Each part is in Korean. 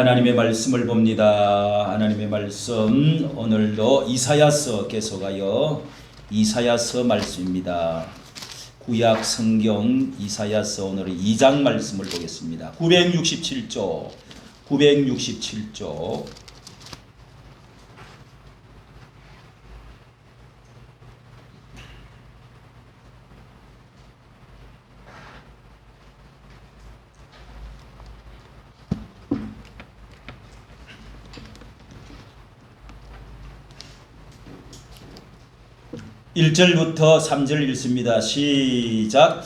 하나님의 말씀을 봅니다. 하나님의 말씀 오늘도 이사야서 계속하여 이사야서 말씀입니다. 구약 성경 이사야서 오늘은 2장 말씀을 보겠습니다. 967조 967조 1절부터 3절 읽습니다. 시작.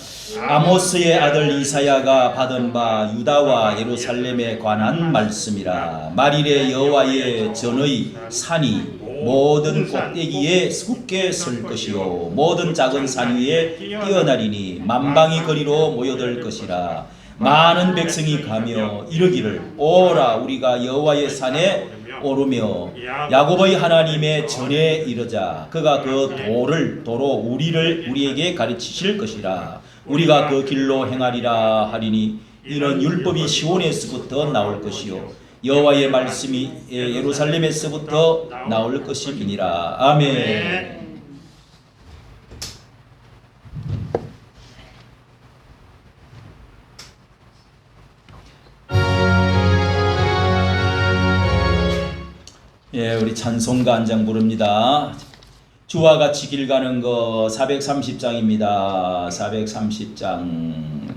아모스의 아들 이사야가 받은 바 유다와 예루살렘에 관한 말씀이라. 말일에 여호와의 전의 산이 모든 꼭대기에 굳게 설 것이요 모든 작은 산 위에 뛰어나리니 만방의 거리로 모여들 것이라. 많은 백성이 가며 이르기를 오라 우리가 여호와의 산에 오르며 야곱의 하나님의 전에 이르자. 그가 그 도로 우리에게 가르치실 것이라. 우리가 그 길로 행하리라 하리니 이는 율법이 시온에서부터 나올 것이요 여호와의 말씀이 예루살렘에서부터 나올 것이니라. 아멘. 예, 우리 찬송가 한 장 부릅니다. 주와 같이 길 가는 거 430장입니다. 430장.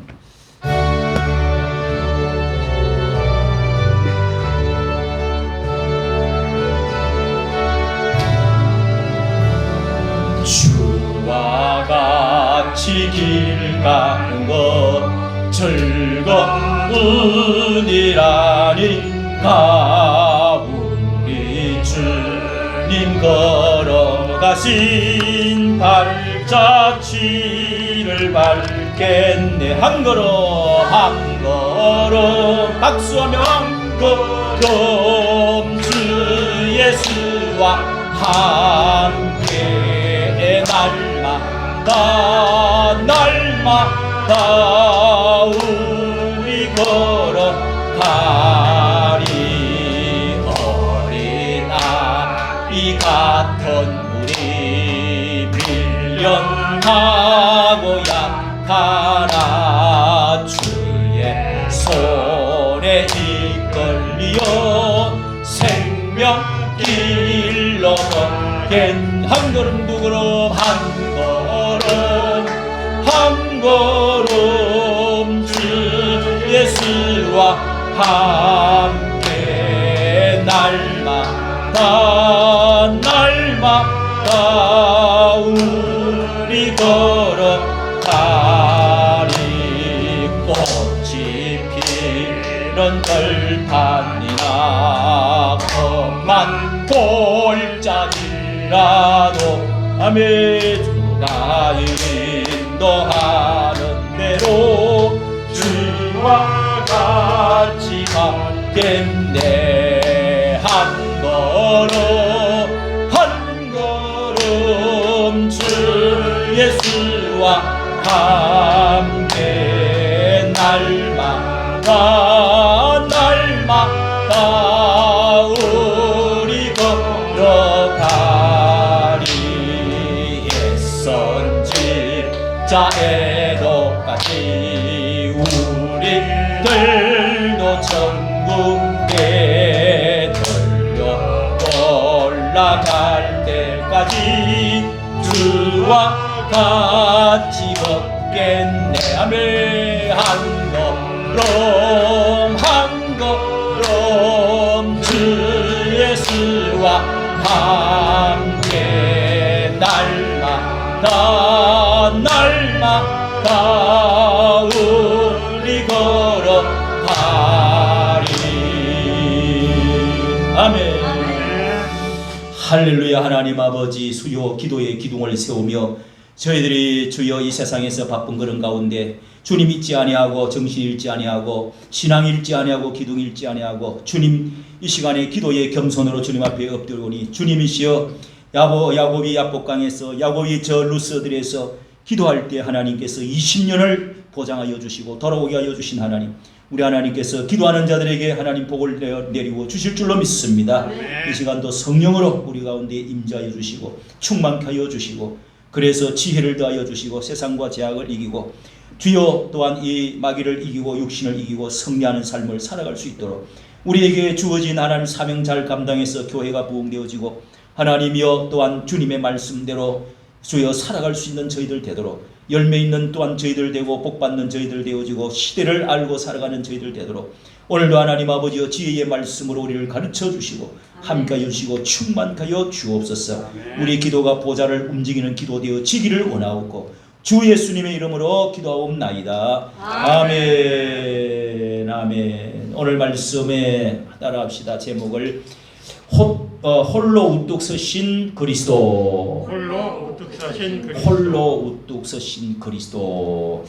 주와 같이 길 가는 거 즐거운이라니까 주님 걸어가신 발자취를 밟겠네. 한 걸음 박수하며 한 걸음 주 예수와 함께 날마다 우리 걸어가리. 이 같은 우리 미련하고 약하나 주의 손에 이끌리어 생명길로 걷겐. 한 걸음 두 걸음 한 걸음 주 예수와 함께 날마다 우리 걸어가리. 꽃이 피는 들판이나 험한 골짜기라도 아멘. 주가 인도하는 대로 주와 같이 가겠네. 한 걸음 주 예수와 함께 날마다 우리 걸어가리. 애선 집자에도까지 우리들도 천국에 올라갈 때까지 주와 같이 걷겠네. 아멘. 한 걸음 주 예수와 함께 날마다 우리 걸어가리. 아멘. 할렐루야. 하나님 아버지 수요 기도의 기둥을 세우며 저희들이 주여 이 세상에서 바쁜 그런 가운데 주님 잊지 아니하고 정신 잃지 아니하고 신앙 잃지 아니하고 기둥 잃지 아니하고 주님 이 시간에 기도의 겸손으로 주님 앞에 엎드리오니 주님이시여 야곱이 야복강에서 야곱이 저 루스들에서 기도할 때 하나님께서 20년을 보장하여 주시고 돌아오게 하여 주신 하나님, 우리 하나님께서 기도하는 자들에게 하나님 복을 내리고 주실 줄로 믿습니다. 이 시간도 성령으로 우리 가운데 임재하여 주시고 충만케 하여 주시고 그래서 지혜를 더하여 주시고 세상과 제약을 이기고 주여 또한 이 마귀를 이기고 육신을 이기고 승리하는 삶을 살아갈 수 있도록 우리에게 주어진 하나님 사명 잘 감당해서 교회가 부흥되어지고 하나님이여 또한 주님의 말씀대로 주여 살아갈 수 있는 저희들 되도록 열매 있는 또한 저희들 되고 복받는 저희들 되어지고 시대를 알고 살아가는 저희들 되도록 오늘도 하나님 아버지여 지혜의 말씀으로 우리를 가르쳐 주시고 함께하여 주시고 충만하여 주옵소서. 우리 기도가 보좌를 움직이는 기도 되어지기를 원하옵고 주 예수님의 이름으로 기도하옵나이다. 아멘. 아멘. 오늘 말씀에 따라합시다. 제목을 홀로 우뚝 서신 그리스도. 홀로 우뚝 서신 그리스도. 홀로 우뚝 서신 그리스도.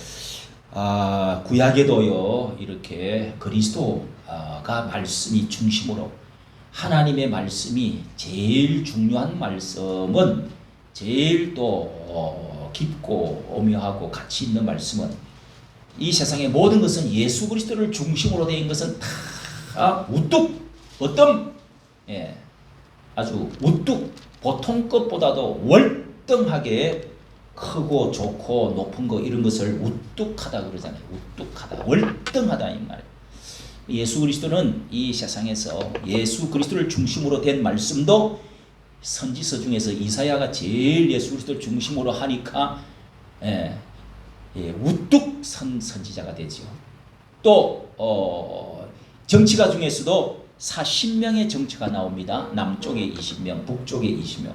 구약에도요 이렇게 그리스도가 말씀이 중심으로 하나님의 말씀이 제일 중요한 말씀은 제일 또 깊고 오묘하고 가치 있는 말씀은 이 세상의 모든 것은 예수 그리스도를 중심으로 된 것은 다 우뚝 아주 우뚝 보통 것보다도 월등하게 크고 좋고 높은 거 이런 것을 우뚝하다 그러잖아요. 우뚝하다, 월등하다 이 말이에요. 예수 그리스도는 이 세상에서 예수 그리스도를 중심으로 된 말씀도 선지서 중에서 이사야가 제일 예수 그리스도를 중심으로 하니까 우뚝 선 선지자가 되죠. 또 정치가 중에서도 40명의 정치가 나옵니다. 남쪽에 20명, 북쪽에 20명.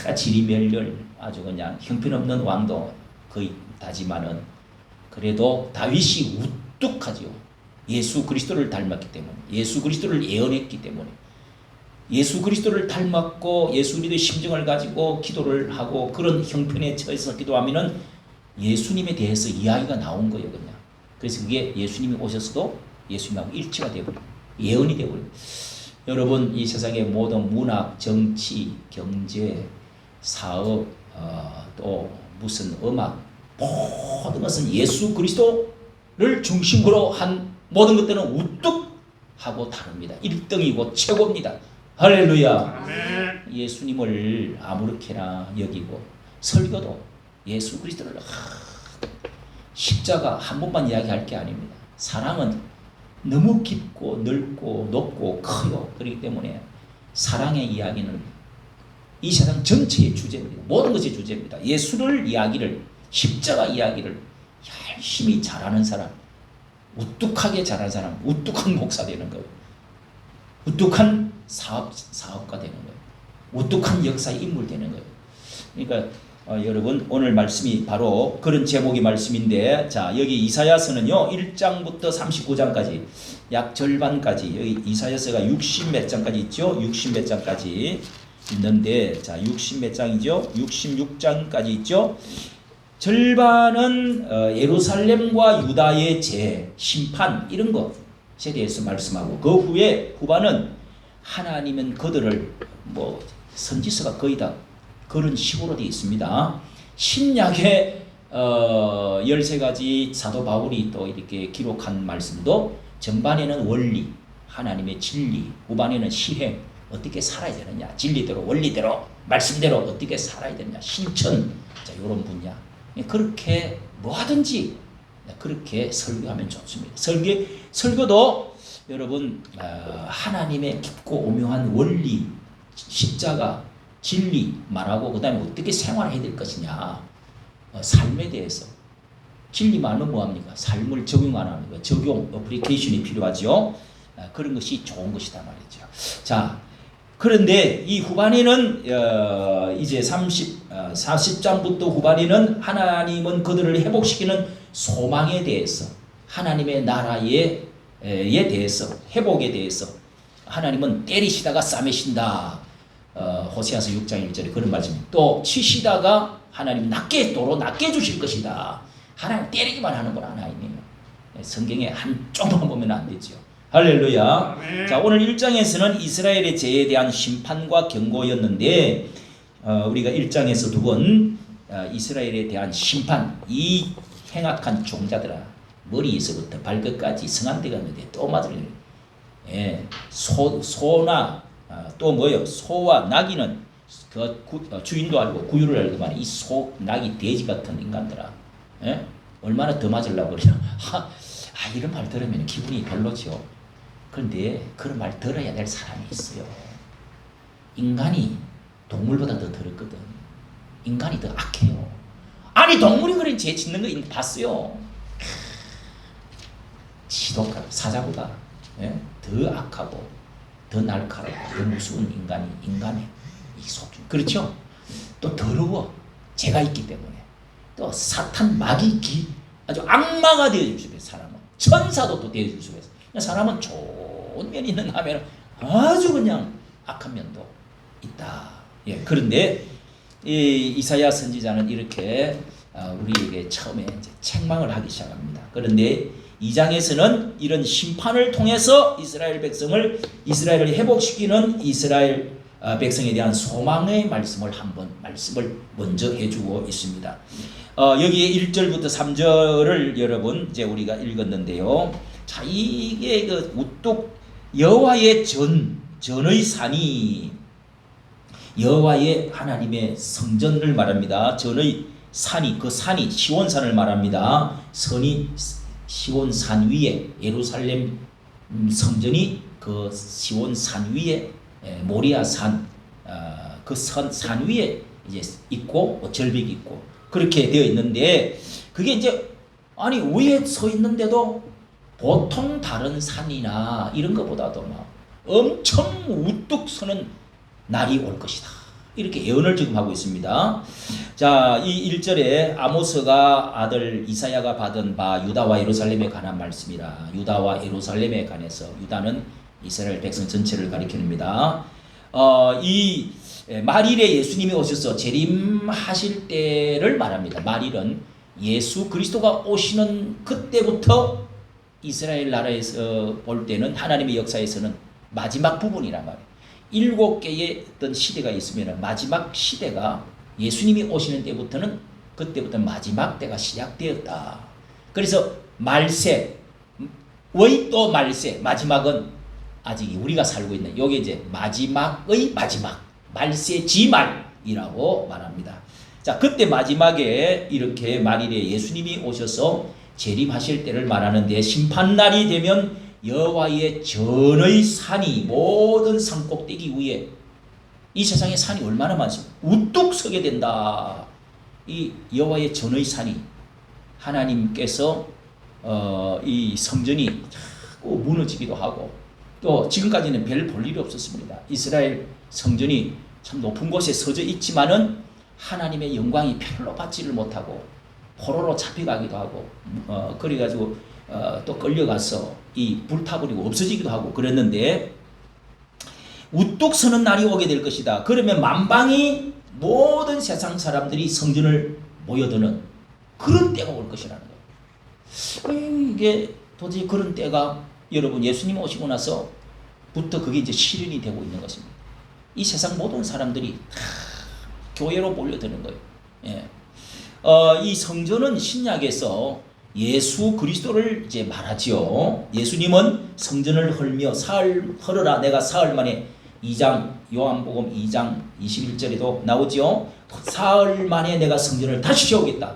다 지리멸렬 아주 그냥 형편없는 왕도 거의 다지만은 그래도 다윗이 우뚝하지요. 예수 그리스도를 닮았기 때문에, 예수 그리스도를 예언했기 때문에, 예수 그리스도를 닮았고 예수 그리스도의 심정을 가지고 기도를 하고 그런 형편에 처해서 기도하면은 예수님에 대해서 이야기가 나온 거예요, 그냥. 그래서 그게 예수님이 오셨어도 예수님하고 일치가 되고 예언이 되고. 여러분 이 세상의 모든 문학, 정치, 경제, 사업, 또 무슨 음악 모든 것은 예수 그리스도를 중심으로 한 모든 것들은 우뚝하고 다릅니다. 1등이고 최고입니다. 할렐루야. 아멘. 예수님을 아무렇게나 여기고 설교도 예수 그리스도를 십자가 한 번만 이야기할 게 아닙니다. 사랑은 너무 깊고 넓고 높고 커요. 그렇기 때문에 사랑의 이야기는 이 세상 전체의 주제입니다. 모든 것이 주제입니다. 예수를 이야기를, 십자가 이야기를 열심히 잘하는 사람, 우뚝하게 잘하는 사람, 우뚝한 목사 되는 거예요. 우뚝한 사업가 되는 거예요. 우뚝한 역사의 인물 되는 거예요. 그러니까 여러분 오늘 말씀이 바로 그런 제목의 말씀인데, 자 여기 이사야서는요 1장부터 39장까지 약 절반까지, 여기 이사야서가 60 몇 장까지 있죠. 60 몇 장까지 있는데, 자 60 몇 장이죠. 66장까지 있죠. 절반은 예루살렘과 유다의 죄, 심판 이런 것에 대해서 말씀하고, 그 후에 후반은 하나님은 그들을 선지서가 거의 다 그런 식으로 되어 있습니다. 신약의 13가지 사도 바울이 또 이렇게 기록한 말씀도 전반에는 원리, 하나님의 진리, 후반에는 실행, 어떻게 살아야 되느냐, 진리대로 원리대로 말씀대로 어떻게 살아야 되느냐, 신천, 자 이런 분야. 그렇게 뭐하든지 그렇게 설교하면 좋습니다. 설교도 여러분 하나님의 깊고 오묘한 원리, 십자가, 진리 말하고, 그 다음에 어떻게 생활해야 될 것이냐, 삶에 대해서. 진리만 하면 뭐합니까? 삶을 적용 안 합니까? 적용, 어플리케이션이 필요하죠. 그런 것이 좋은 것이다 말이죠. 자, 그런데 이 후반에는 이제 40장부터 후반에는 하나님은 그들을 회복시키는 소망에 대해서, 하나님의 나라에 대해서, 회복에 대해서, 하나님은 때리시다가 싸매신다. 호세아서 6장 1절에 그런 말씀이, 또 치시다가 하나님 도로 낮게 주실 것이다. 하나님 때리기만 하는 건 하나님이에요. 성경에 한쪽만 보면 안 되죠. 할렐루야. 아멘. 자, 오늘 1장에서는 이스라엘의 죄에 대한 심판과 경고였는데, 우리가 1장에서 두 번 이스라엘에 대한 심판, 이 행악한 종자들아, 머리에서부터 발끝까지 성한대 갔는데 또 맞으려고. 예, 소나 또 뭐요? 소와 나귀는 주인도 알고 구유를 알고만 이 소, 나귀, 돼지 같은 인간들아. 예? 얼마나 더 맞으려고 그러냐. 이런 말 들으면 기분이 별로죠. 그런데 그런 말 들어야 될 사람이 있어요. 인간이 동물보다 더 더럽거든. 인간이 더 악해요. 아니 동물이 그런 죄 짓는 거 봤어요. 지독하고 사자보다 더 악하고 더 날카롭고 더 무서운 인간의 이 속중. 그렇죠? 또 더러워. 죄가 있기 때문에. 또 사탄 마귀 아주 악마가 되어줄 수 있어요. 사람은 천사도 또 되어줄 수 있어요. 사람은 좋은 면이 있는가 하면 아주 그냥 악한 면도 있다. 예, 그런데 이 이사야 선지자는 이렇게 우리에게 처음에 이제 책망을 하기 시작합니다. 그런데 2장에서는 이런 심판을 통해서 이스라엘을 회복시키는 이스라엘 백성에 대한 소망의 말씀을 먼저 해주고 있습니다. 여기에 1절부터 3절을 여러분 이제 우리가 읽었는데요. 자, 이게 그 우뚝 여호와의 전의 산이 여호와의 하나님의 성전을 말합니다. 전의 산이 그 산이 시온산을 말합니다. 선이 시온산 위에 예루살렘 성전이 그 시온산 위에 모리아산 그 산 위에 이제 있고 절벽이 있고 그렇게 되어 있는데 그게 이제 아니 위에 서 있는데도 보통 다른 산이나 이런 것보다도 막 엄청 우뚝 서는 날이 올 것이다. 이렇게 예언을 지금 하고 있습니다. 자, 이 1절에 아모스가 아들 이사야가 받은 바 유다와 예루살렘에 관한 말씀이라. 유다와 예루살렘에 관해서 유다는 이스라엘 백성 전체를 가리킵니다. 이 말일에 예수님이 오셔서 재림하실 때를 말합니다. 말일은 예수 그리스도가 오시는 그때부터 이스라엘 나라에서 볼 때는 하나님의 역사에서는 마지막 부분이란 말이에요. 7개의 어떤 시대가 있으면 마지막 시대가 예수님이 오시는 때부터는 그때부터 마지막 때가 시작되었다. 그래서 말세, 또 말세, 마지막은 아직 우리가 살고 있는 요게 이제 마지막의 마지막, 말세 지말이라고 말합니다. 자, 그때 마지막에 이렇게 말일에 예수님이 오셔서 재림하실 때를 말하는데 심판날이 되면 여호와의 전의 산이 모든 산 꼭대기 위에 이 세상에 산이 얼마나 많습니까? 우뚝 서게 된다. 이 여호와의 전의 산이 하나님께서 이 성전이 자꾸 무너지기도 하고 또 지금까지는 별 볼 일이 없었습니다. 이스라엘 성전이 참 높은 곳에 서져 있지만은 하나님의 영광이 별로 받지를 못하고 포로로 잡혀가기도 하고 그래가지고 또 끌려가서 이 불타버리고 없어지기도 하고 그랬는데 우뚝 서는 날이 오게 될 것이다. 그러면 만방이 모든 세상 사람들이 성전을 모여드는 그런 때가 올 것이라는 거예요. 이게 도대체 그런 때가 여러분 예수님 오시고 나서부터 그게 이제 실현이 되고 있는 것입니다. 이 세상 모든 사람들이 다 교회로 몰려드는 거예요. 예. 이 성전은 신약에서 예수 그리스도를 이제 말하지요. 예수님은 성전을 헐며 헐으라 내가 사흘 만에 2장 요한복음 2장 21절에도 나오지요. 사흘 만에 내가 성전을 다시 세우겠다.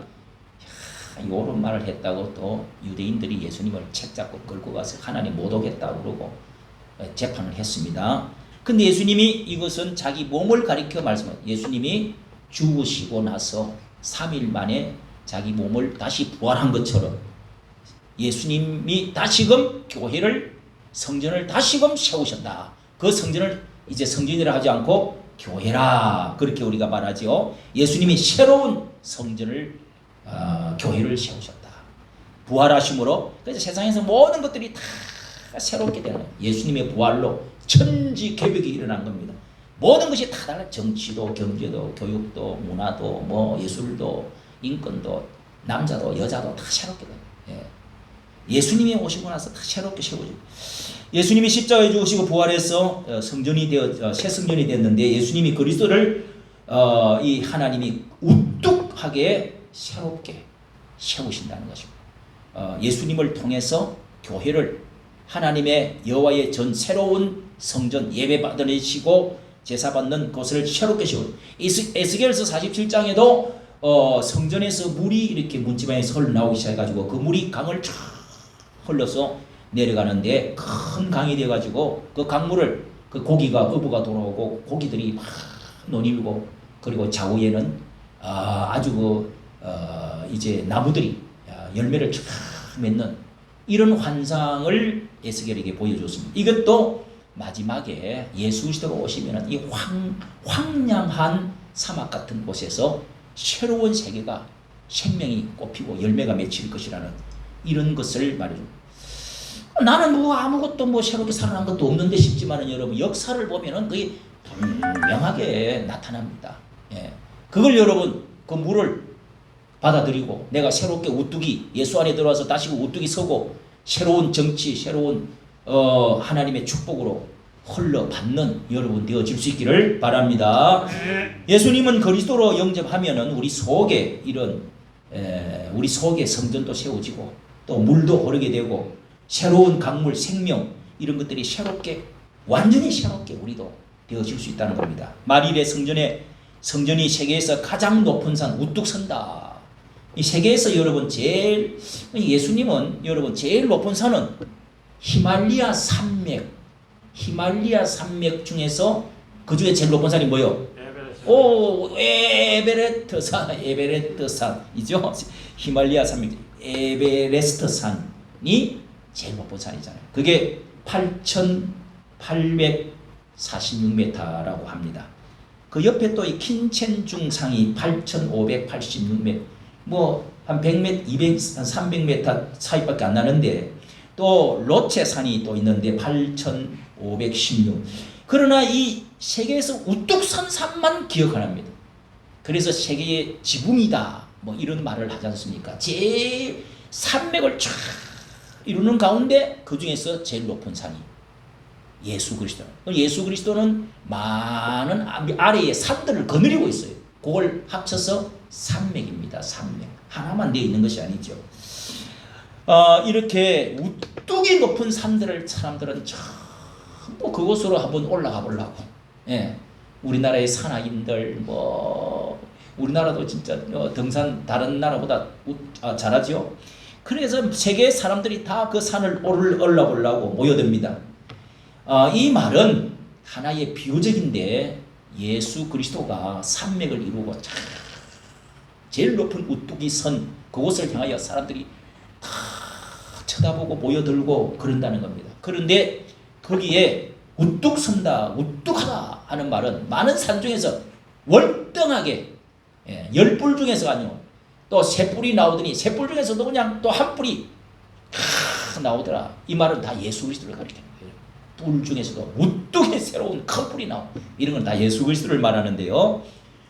이런 말을 했다고 또 유대인들이 예수님을 책잡고 끌고 가서 하나님 못 오겠다고 그러고 재판을 했습니다. 근데 예수님이 이것은 자기 몸을 가리켜 말씀해요. 예수님이 죽으시고 나서 3일 만에 자기 몸을 다시 부활한 것처럼 예수님이 다시금 교회를 성전을 다시금 세우셨다. 그 성전을 이제 성전이라 하지 않고 교회라 그렇게 우리가 말하죠. 예수님이 새로운 성전을 교회를 세우셨다. 부활하심으로 그래서 세상에서 모든 것들이 다 새롭게 되는 예수님의 부활로 천지 개벽이 일어난 겁니다. 모든 것이 다 달라. 정치도 경제도 교육도 문화도 뭐 예술도 인권도 남자도 여자도 다 새롭게 돼요. 예수님이 오시고 나서 다 새롭게 세워지고 예수님이 십자가에 죽으시고 부활해서 성전이 되어 새 성전이 됐는데 예수님이 그리스도를 이 하나님이 우뚝하게 새롭게 세우신다는 것입니다. 예수님을 통해서 교회를 하나님의 여호와의 전 새로운 성전 예배 받으시고 제사 받는 곳을 새롭게 세운 에스겔서 47장에도 성전에서 물이 이렇게 문지방에서 흘러나오기 시작해가지고 그 물이 강을 쫙 흘러서 내려가는데 큰 강이 돼가지고 그 강물을 그 고기가 어부가 돌아오고 고기들이 막 논이고 그리고 좌우에는 아주 이제 나무들이 열매를 쫙 맺는 이런 환상을 에스겔에게 보여줬습니다. 이것도 마지막에 예수 그리스도가 오시면은 이 황량한 사막 같은 곳에서 새로운 세계가 생명이 꽃피고 열매가 맺힐 것이라는 이런 것을 말해줍니다. 나는 뭐 아무것도 뭐 새롭게 살아난 것도 없는데 싶지만은 여러분 역사를 보면은 그게 분명하게 나타납니다. 예. 그걸 여러분 그 물을 받아들이고 내가 새롭게 우뚝이 예수 안에 들어와서 다시 우뚝이 서고 새로운 정치, 새로운 하나님의 축복으로 흘러받는 여러분 되어질 수 있기를 바랍니다. 예수님은 그리스도로 영접하면은 우리 속에 우리 속에 성전도 세워지고 또 물도 흐르게 되고 새로운 강물, 생명 이런 것들이 새롭게 완전히 새롭게 우리도 되어질 수 있다는 겁니다. 말일의 성전이 세계에서 가장 높은 산 우뚝 선다. 이 세계에서 여러분 예수님은 여러분 제일 높은 산은 히말리아 산맥 중에서 그 중에 제일 높은 산이 뭐요? 에베레스트 산이죠. 히말리아 산맥 에베레스트 산이 제일 높은 산이잖아요. 그게 8,846m라고 합니다. 그 옆에 또 이 킨첸중 상이 8,586m, 뭐 한 100m, 200, 한 300m 사이밖에 안 나는데 또 로체 산이 또 있는데 8,516. 그러나 이 세계에서 우뚝 선 산만 기억하랍니다. 그래서 세계의 지붕이다 뭐 이런 말을 하지 않습니까? 제일 산맥을 쫙 이루는 가운데 그 중에서 제일 높은 산이 예수 그리스도. 예수 그리스도는 많은 아래의 산들을 거느리고 있어요. 그걸 합쳐서 산맥입니다. 산맥. 하나만 되어 있는 것이 아니죠. 이렇게 우뚝이 높은 산들을 사람들은 전부 그곳으로 한번 올라가 보려고. 예. 우리나라의 산악인들 우리나라도 진짜 등산 다른 나라보다 잘하죠. 그래서 세계 사람들이 다 그 산을 올라보려고 모여듭니다. 이 말은 하나의 비유적인데 예수 그리스도가 산맥을 이루고 제일 높은 우뚝이 선 그곳을 향하여 사람들이 다 쳐다보고 모여들고 그런다는 겁니다. 그런데 거기에 우뚝 선다, 우뚝하다 하는 말은 많은 산 중에서 월등하게 10뿔 중에서가 아니고 또 세 뿔이 나오더니 세 뿔 중에서도 그냥 또 한 뿔이 나오더라. 이 말은 다 예수 그리스도를 가리킵니다. 뿔 중에서도 우뚝의 새로운 큰 뿔이 나오. 이런 건 다 예수 그리스도를 말하는데요.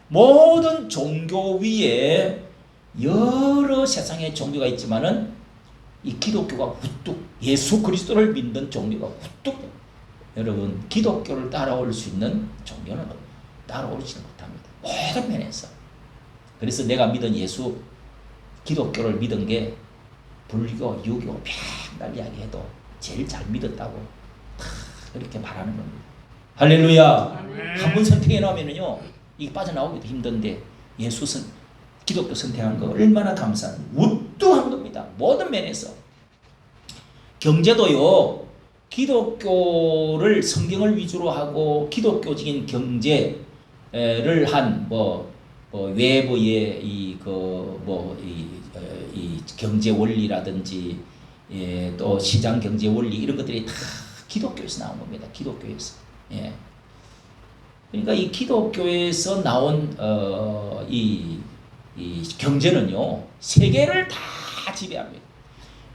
모든 종교 위에 여러 세상의 종교가 있지만은 이 기독교가 우뚝, 예수 그리스도를 믿는 종교가 우뚝. 여러분 기독교를 따라올 수 있는 종교는 따라오지는 못합니다. 모든 면에서. 그래서 내가 믿은 예수 기독교를 믿은 게 불교, 유교 맨날 이야기해도 제일 잘 믿었다고 그렇게 말하는 겁니다. 할렐루야. 한 번 선택해 놓으면요 이게 빠져나오기도 힘든데 기독교 선택한 거 얼마나 감사한 우뚝한 겁니다. 모든 면에서. 경제도요 기독교를 성경을 위주로 하고 기독교적인 경제를 한 외부의 이 경제 원리라든지 또 시장 경제 원리 이런 것들이 다 기독교에서 나온 겁니다. 기독교에서. 예. 그러니까 이 기독교에서 나온 이 경제는요 세계를 다 지배합니다.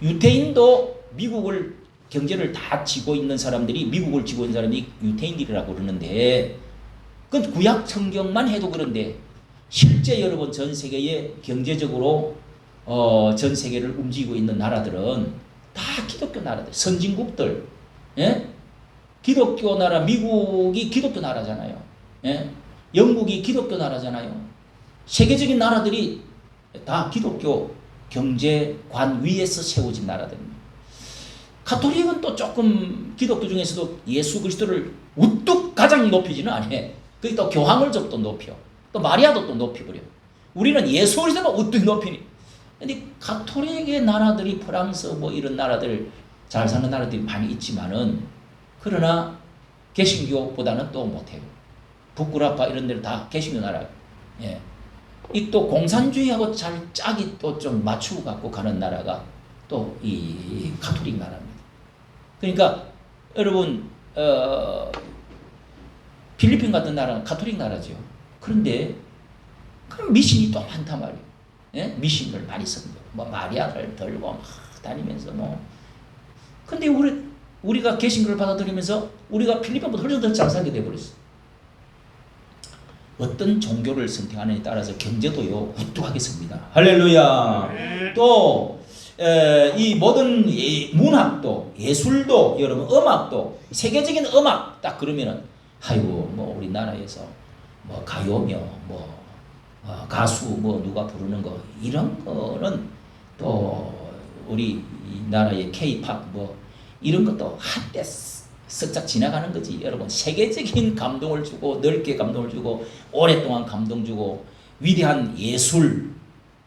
유태인도 미국을 경제를 다 쥐고 있는 사람들이 미국을 쥐고 있는 사람이 유태인들이라고 그러는데 그건 구약 성경만 해도 그런데 실제 여러분 전 세계에 경제적으로 전 세계를 움직이고 있는 나라들은 다 기독교 나라들, 선진국들. 예? 기독교 나라, 미국이 기독교 나라잖아요. 예? 영국이 기독교 나라잖아요. 세계적인 나라들이 다 기독교 경제관 위에서 세워진 나라들입니다. 가톨릭은 또 조금 기독교 중에서도 예수 그리스도를 우뚝 가장 높이지는 않아. 거기 또 교황을 좀 또 높여. 또 마리아도 또 높여버려. 우리는 예수 그리스도만 우뚝 높이니. 근데 가톨릭의 나라들이 프랑스 뭐 이런 나라들 잘 사는 나라들이 많이 있지만은 그러나 개신교보다는 또 못해요. 북구라파 이런 데는 다 개신교 나라. 예. 이 또 공산주의하고 잘 짝이 또 좀 맞추고 갖고 가는 나라가 또 이 가톨릭 나라입니다. 그러니까 여러분 필리핀 같은 나라는 가톨릭 나라죠. 그런데 그럼 미신이 또 많단 말이에요. 예? 미신을 많이 씁니다. 뭐 마리아를 들고 막 다니면서 뭐. 근데 우리가 개신교를 받아들이면서 우리가 필리핀보다 훨씬 더 잘 살게 돼버렸어. 어떤 종교를 선택하느냐에 따라서 경제도요 우뚝하게 섭니다. 할렐루야. 또 이 모든 문학도 예술도 여러분 음악도 세계적인 음악 딱 그러면은 아이고 뭐 우리나라에서 뭐 가요며 뭐 가수 뭐 누가 부르는 거 이런 거는 또 우리 나라의 K-팝 뭐 이런 것도 한때 쓱싹 지나가는 거지. 여러분 세계적인 감동을 주고 넓게 감동을 주고 오랫동안 감동 주고 위대한 예술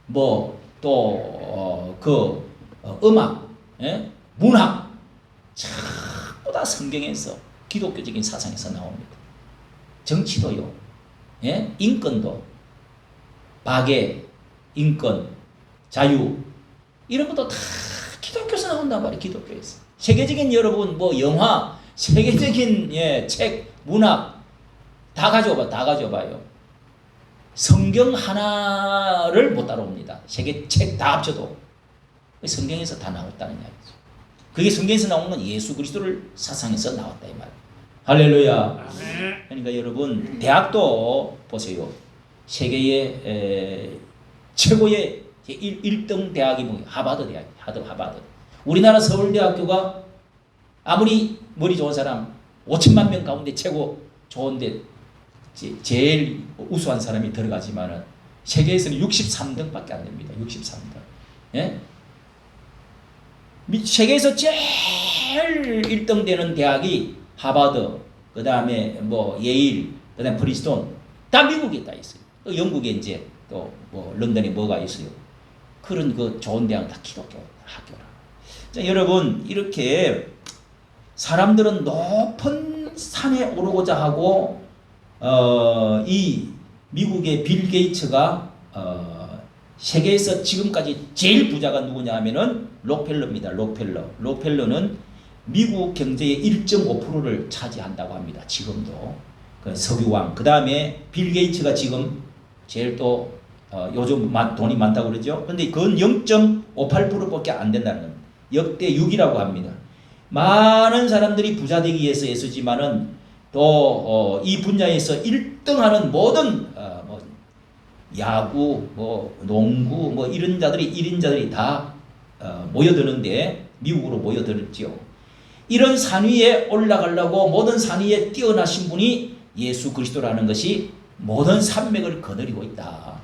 뭐 또 음악 예? 문학 전부 다 성경에서 기독교적인 사상에서 나옵니다. 정치도요 예? 인권도 박애 인권 자유 이런 것도 다 기독교에서 나온단 말이에요. 기독교에서 세계적인 여러분 뭐 영화 세계적인 예, 책, 문학 다 가져와봐. 다 가져와봐요. 성경 하나를 못 따라옵니다. 세계 책 다 합쳐도 성경에서 다 나왔다는 이야기죠. 그게 성경에서 나온 건 예수 그리스도를 사상에서 나왔다 이 말. 할렐루야. 그러니까 여러분 대학도 보세요. 세계의 최고의 1등 대학이 뭐예요? 하버드 대학. 하버드. 우리나라 서울대학교가 아무리 머리 좋은 사람 5천만 명 가운데 최고 좋은데 제일 우수한 사람이 들어가지만은 세계에서는 63등밖에 안 됩니다. 63등. 예? 세계에서 제일 1등 되는 대학이 하버드, 그 다음에 뭐 예일, 그 다음에 프린스턴 다 미국에 다 있어요. 또 영국에 이제 또 뭐 런던에 뭐가 있어요. 그런 그 좋은 대학은 다 기독교 학교라. 자, 여러분 이렇게 사람들은 높은 산에 오르고자 하고 이 미국의 빌 게이츠가 세계에서 지금까지 제일 부자가 누구냐 하면은 록펠러입니다. 록펠러는 미국 경제의 1.5%를 차지한다고 합니다. 지금도 그 석유왕. 그 다음에 빌 게이츠가 지금 제일 또 요즘 돈이 많다고 그러죠. 그런데 그건 0.58%밖에 안 된다는 겁니다. 역대 6위라고 합니다. 많은 사람들이 부자 되기 위해서 애쓰지만은 또 이 분야에서 1등하는 모든 뭐 야구, 뭐 농구, 뭐 이런 자들이 1인자들이 다 모여드는데 미국으로 모여들었죠. 이런 산 위에 올라가려고 모든 산 위에 뛰어나신 분이 예수 그리스도라는 것이 모든 산맥을 거느리고 있다.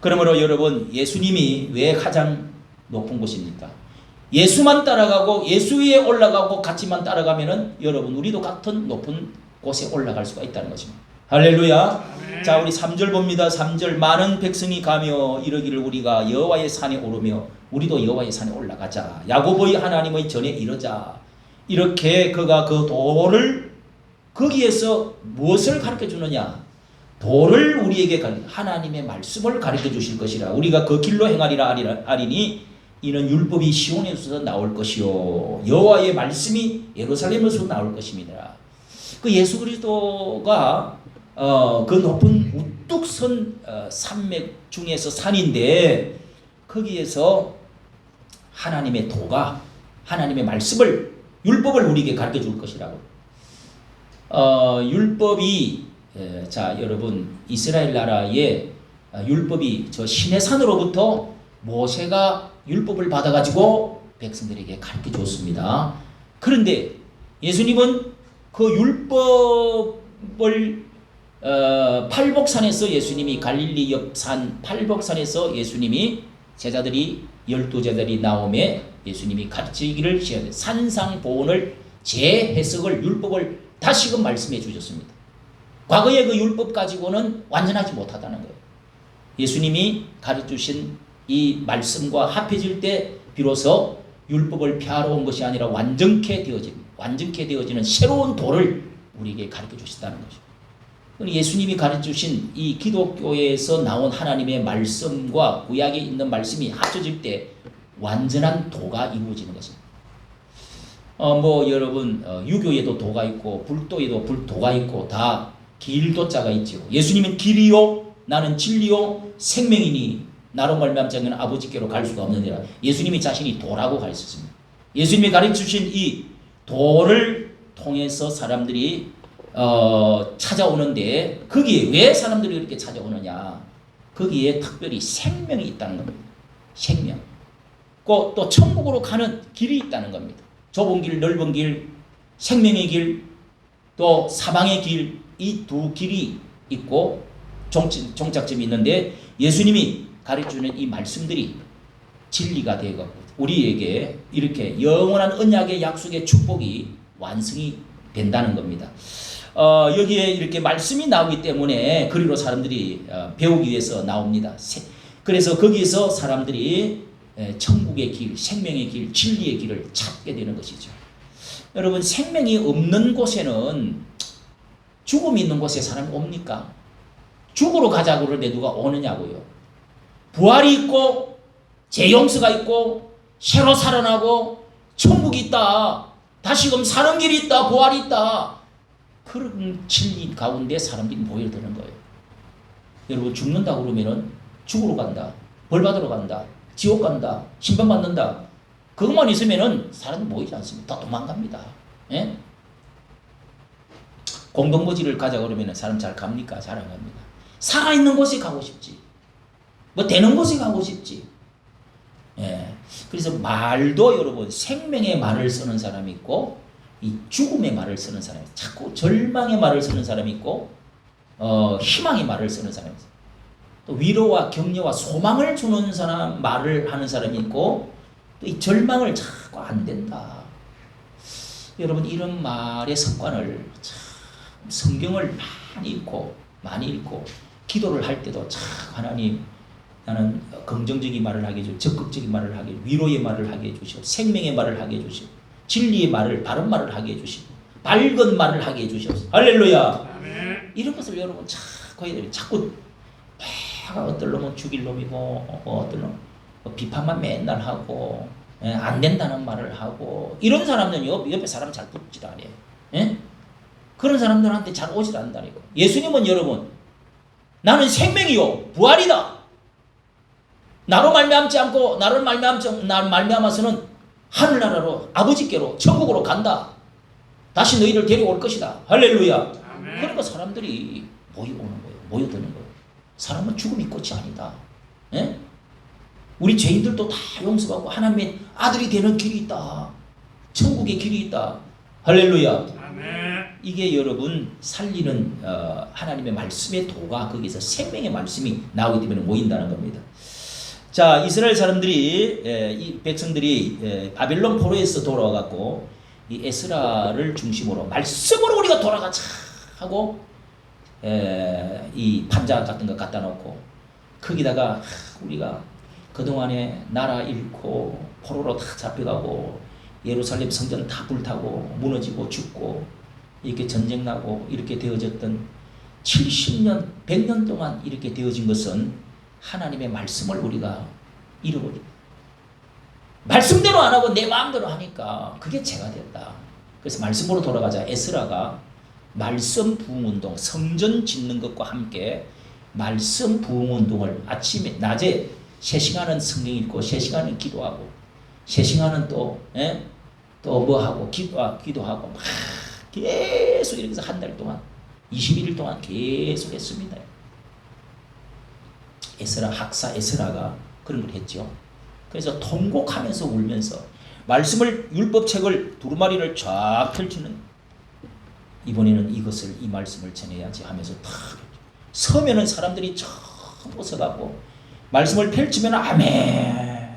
그러므로 여러분 예수님이 왜 가장 높은 곳입니까? 예수만 따라가고 예수 위에 올라가고 같이만 따라가면은 여러분 우리도 같은 높은 곳에 올라갈 수가 있다는 것입니다. 할렐루야. 네. 자 우리 3절 봅니다. 3절 많은 백성이 가며 이르기를 우리가 여호와의 산에 오르며 우리도 여호와의 산에 올라가자. 야고보의 하나님의 전에 이르자. 이렇게 그가 그 도를 거기에서 무엇을 가르쳐 주느냐? 도를 우리에게 하나님의 말씀을 가르쳐 주실 것이라. 우리가 그 길로 행하리라 하리니 이는 율법이 시온에서 나올 것이요 여호와의 말씀이 예루살렘에서 나올 것입니다. 그 예수 그리스도가 그 높은 우뚝 선 산맥 중에서 산인데 거기에서 하나님의 도가 하나님의 말씀을 율법을 우리에게 가르쳐 줄 것이라고. 율법이 자 여러분 이스라엘 나라의 율법이 저 시내산으로부터 모세가 율법을 받아가지고 백성들에게 가르쳐 줬습니다. 그런데 예수님은 그 율법을 팔복산에서 예수님이 갈릴리 옆 산 팔복산에서 예수님이 제자들이 12제자들이 나옴에 예수님이 가르치기를 시작해요. 산상보훈을 재해석을 율법을 다시금 말씀해 주셨습니다. 과거의 그 율법 가지고는 완전하지 못하다는 거예요. 예수님이 가르쳐주신 이 말씀과 합해질 때 비로소 율법을 폐하러 온 것이 아니라 완전케 되어지는 새로운 도를 우리에게 가르쳐 주셨다는 것이죠. 예수님이 가르쳐주신 이 기독교에서 나온 하나님의 말씀과 구약에 있는 말씀이 합쳐질 때 완전한 도가 이루어지는 것입니다. 여러분 유교에도 도가 있고 불도에도 불도가 있고 다 길도자가 있죠. 예수님은 길이요 나는 진리요 생명이니 나로 말미암지 않으면 아버지께로 갈 수가 없느니라. 예수님이 자신이 도라고 가르쳤습니다. 예수님이 가르쳐주신 이 도를 통해서 사람들이 찾아오는데 거기에 왜 사람들이 이렇게 찾아오느냐? 거기에 특별히 생명이 있다는 겁니다. 생명. 또 천국으로 가는 길이 있다는 겁니다. 좁은 길, 넓은 길, 생명의 길, 또 사망의 길, 이 두 길이 있고 종착점이 있는데 예수님이 가르쳐주는 이 말씀들이 진리가 되고 우리에게 이렇게 영원한 언약의 약속의 축복이 완성이 된다는 겁니다. 여기에 이렇게 말씀이 나오기 때문에 그리로 사람들이 배우기 위해서 나옵니다. 그래서 거기에서 사람들이 천국의 길, 생명의 길, 진리의 길을 찾게 되는 것이죠. 여러분 생명이 없는 곳에는 죽음이 있는 곳에 사람이 옵니까? 죽으러 가자고 그러는데 누가 오느냐고요. 부활이 있고 재용서가 있고 새로 살아나고 천국이 있다. 다시금 사는 길이 있다. 부활이 있다. 그런 진리 가운데 사람들이 모여드는 거예요. 여러분 죽는다고 그러면은 죽으러 간다. 벌 받으러 간다. 지옥 간다. 심판받는다. 그것만 있으면은 사람들 모이지 않습니다. 다 도망갑니다. 예? 공동묘지를 가자 그러면은 사람 잘 갑니까? 잘 안 갑니다. 살아있는 곳에 가고 싶지. 되는 곳에 가고 싶지. 예. 그래서 말도 여러분 생명의 말을 쓰는 사람이 있고 이 죽음의 말을 쓰는 사람이 있고 자꾸 절망의 말을 쓰는 사람이 있고 희망의 말을 쓰는 사람이 있어요. 또 위로와 격려와 소망을 주는 사람 말을 하는 사람이 있고 또 이 절망을 자꾸 안 된다. 여러분 이런 말의 습관을 참 성경을 많이 읽고 기도를 할 때도 참 하나님 나는 긍정적인 말을 하게 해주시고 적극적인 말을 하게 해주시고 위로의 말을 하게 해주시고 생명의 말을 하게 해주시고 진리의 말을 바른 말을 하게 해주시고 밝은 말을 하게 해주시옵소서. 할렐루야. 아멘. 이런 것을 여러분 자꾸 해야 돼요. 자꾸 내가 어떤 놈은 죽일 놈이고 어떤 놈 비판만 맨날 하고 안 된다는 말을 하고 이런 사람들은 옆에 사람 잘 붙지도 않아요. 예? 그런 사람들한테 잘 오지도 않는다니까. 예수님은 여러분 나는 생명이요 부활이다. 나로 말미암지 않고 나를 말미암아서는 하늘나라로 아버지께로 천국으로 간다. 다시 너희를 데려올 것이다. 할렐루야. 아멘. 그러니까 사람들이 모여오는 거예요. 모여드는 거예요. 사람은 죽음이 끝이 아니다. 예? 우리 죄인들도 다 용서받고 하나님의 아들이 되는 길이 있다. 천국의 길이 있다. 할렐루야. 아멘. 이게 여러분 살리는 하나님의 말씀의 도가 거기서 생명의 말씀이 나오기 때문에 모인다는 겁니다. 자, 이스라엘 사람들이 이 백성들이 바벨론 포로에서 돌아와갖고 이 에스라를 중심으로 말씀으로 우리가 돌아가자 하고 이 판자 같은 거 갖다 놓고 거기다가 우리가 그동안에 나라 잃고 포로로 다 잡혀가고 예루살렘 성전 다 불타고 무너지고 죽고 이렇게 전쟁 나고 이렇게 되어졌던 70년 100년 동안 이렇게 되어진 것은 하나님의 말씀을 우리가 잃어버립니다. 말씀대로 안 하고 내 마음대로 하니까 그게 죄가 됐다. 그래서 말씀으로 돌아가자. 에스라가 말씀 부흥운동, 성전 짓는 것과 함께 말씀 부흥운동을 아침에 낮에 3시간은 성경 읽고 3시간은 기도하고 3시간은 또 뭐하고 기도하고 막 계속 이렇게 해서 한 달 동안 21일 동안 계속 했습니다. 에스라 학사 에스라가 그런 걸 했죠. 그래서 통곡하면서 울면서 말씀을 율법책을 두루마리를 쫙 펼치는 이번에는 이 말씀을 전해야지 하면서 탁 서면은 사람들이 전부 서갖고 말씀을 펼치면 아멘.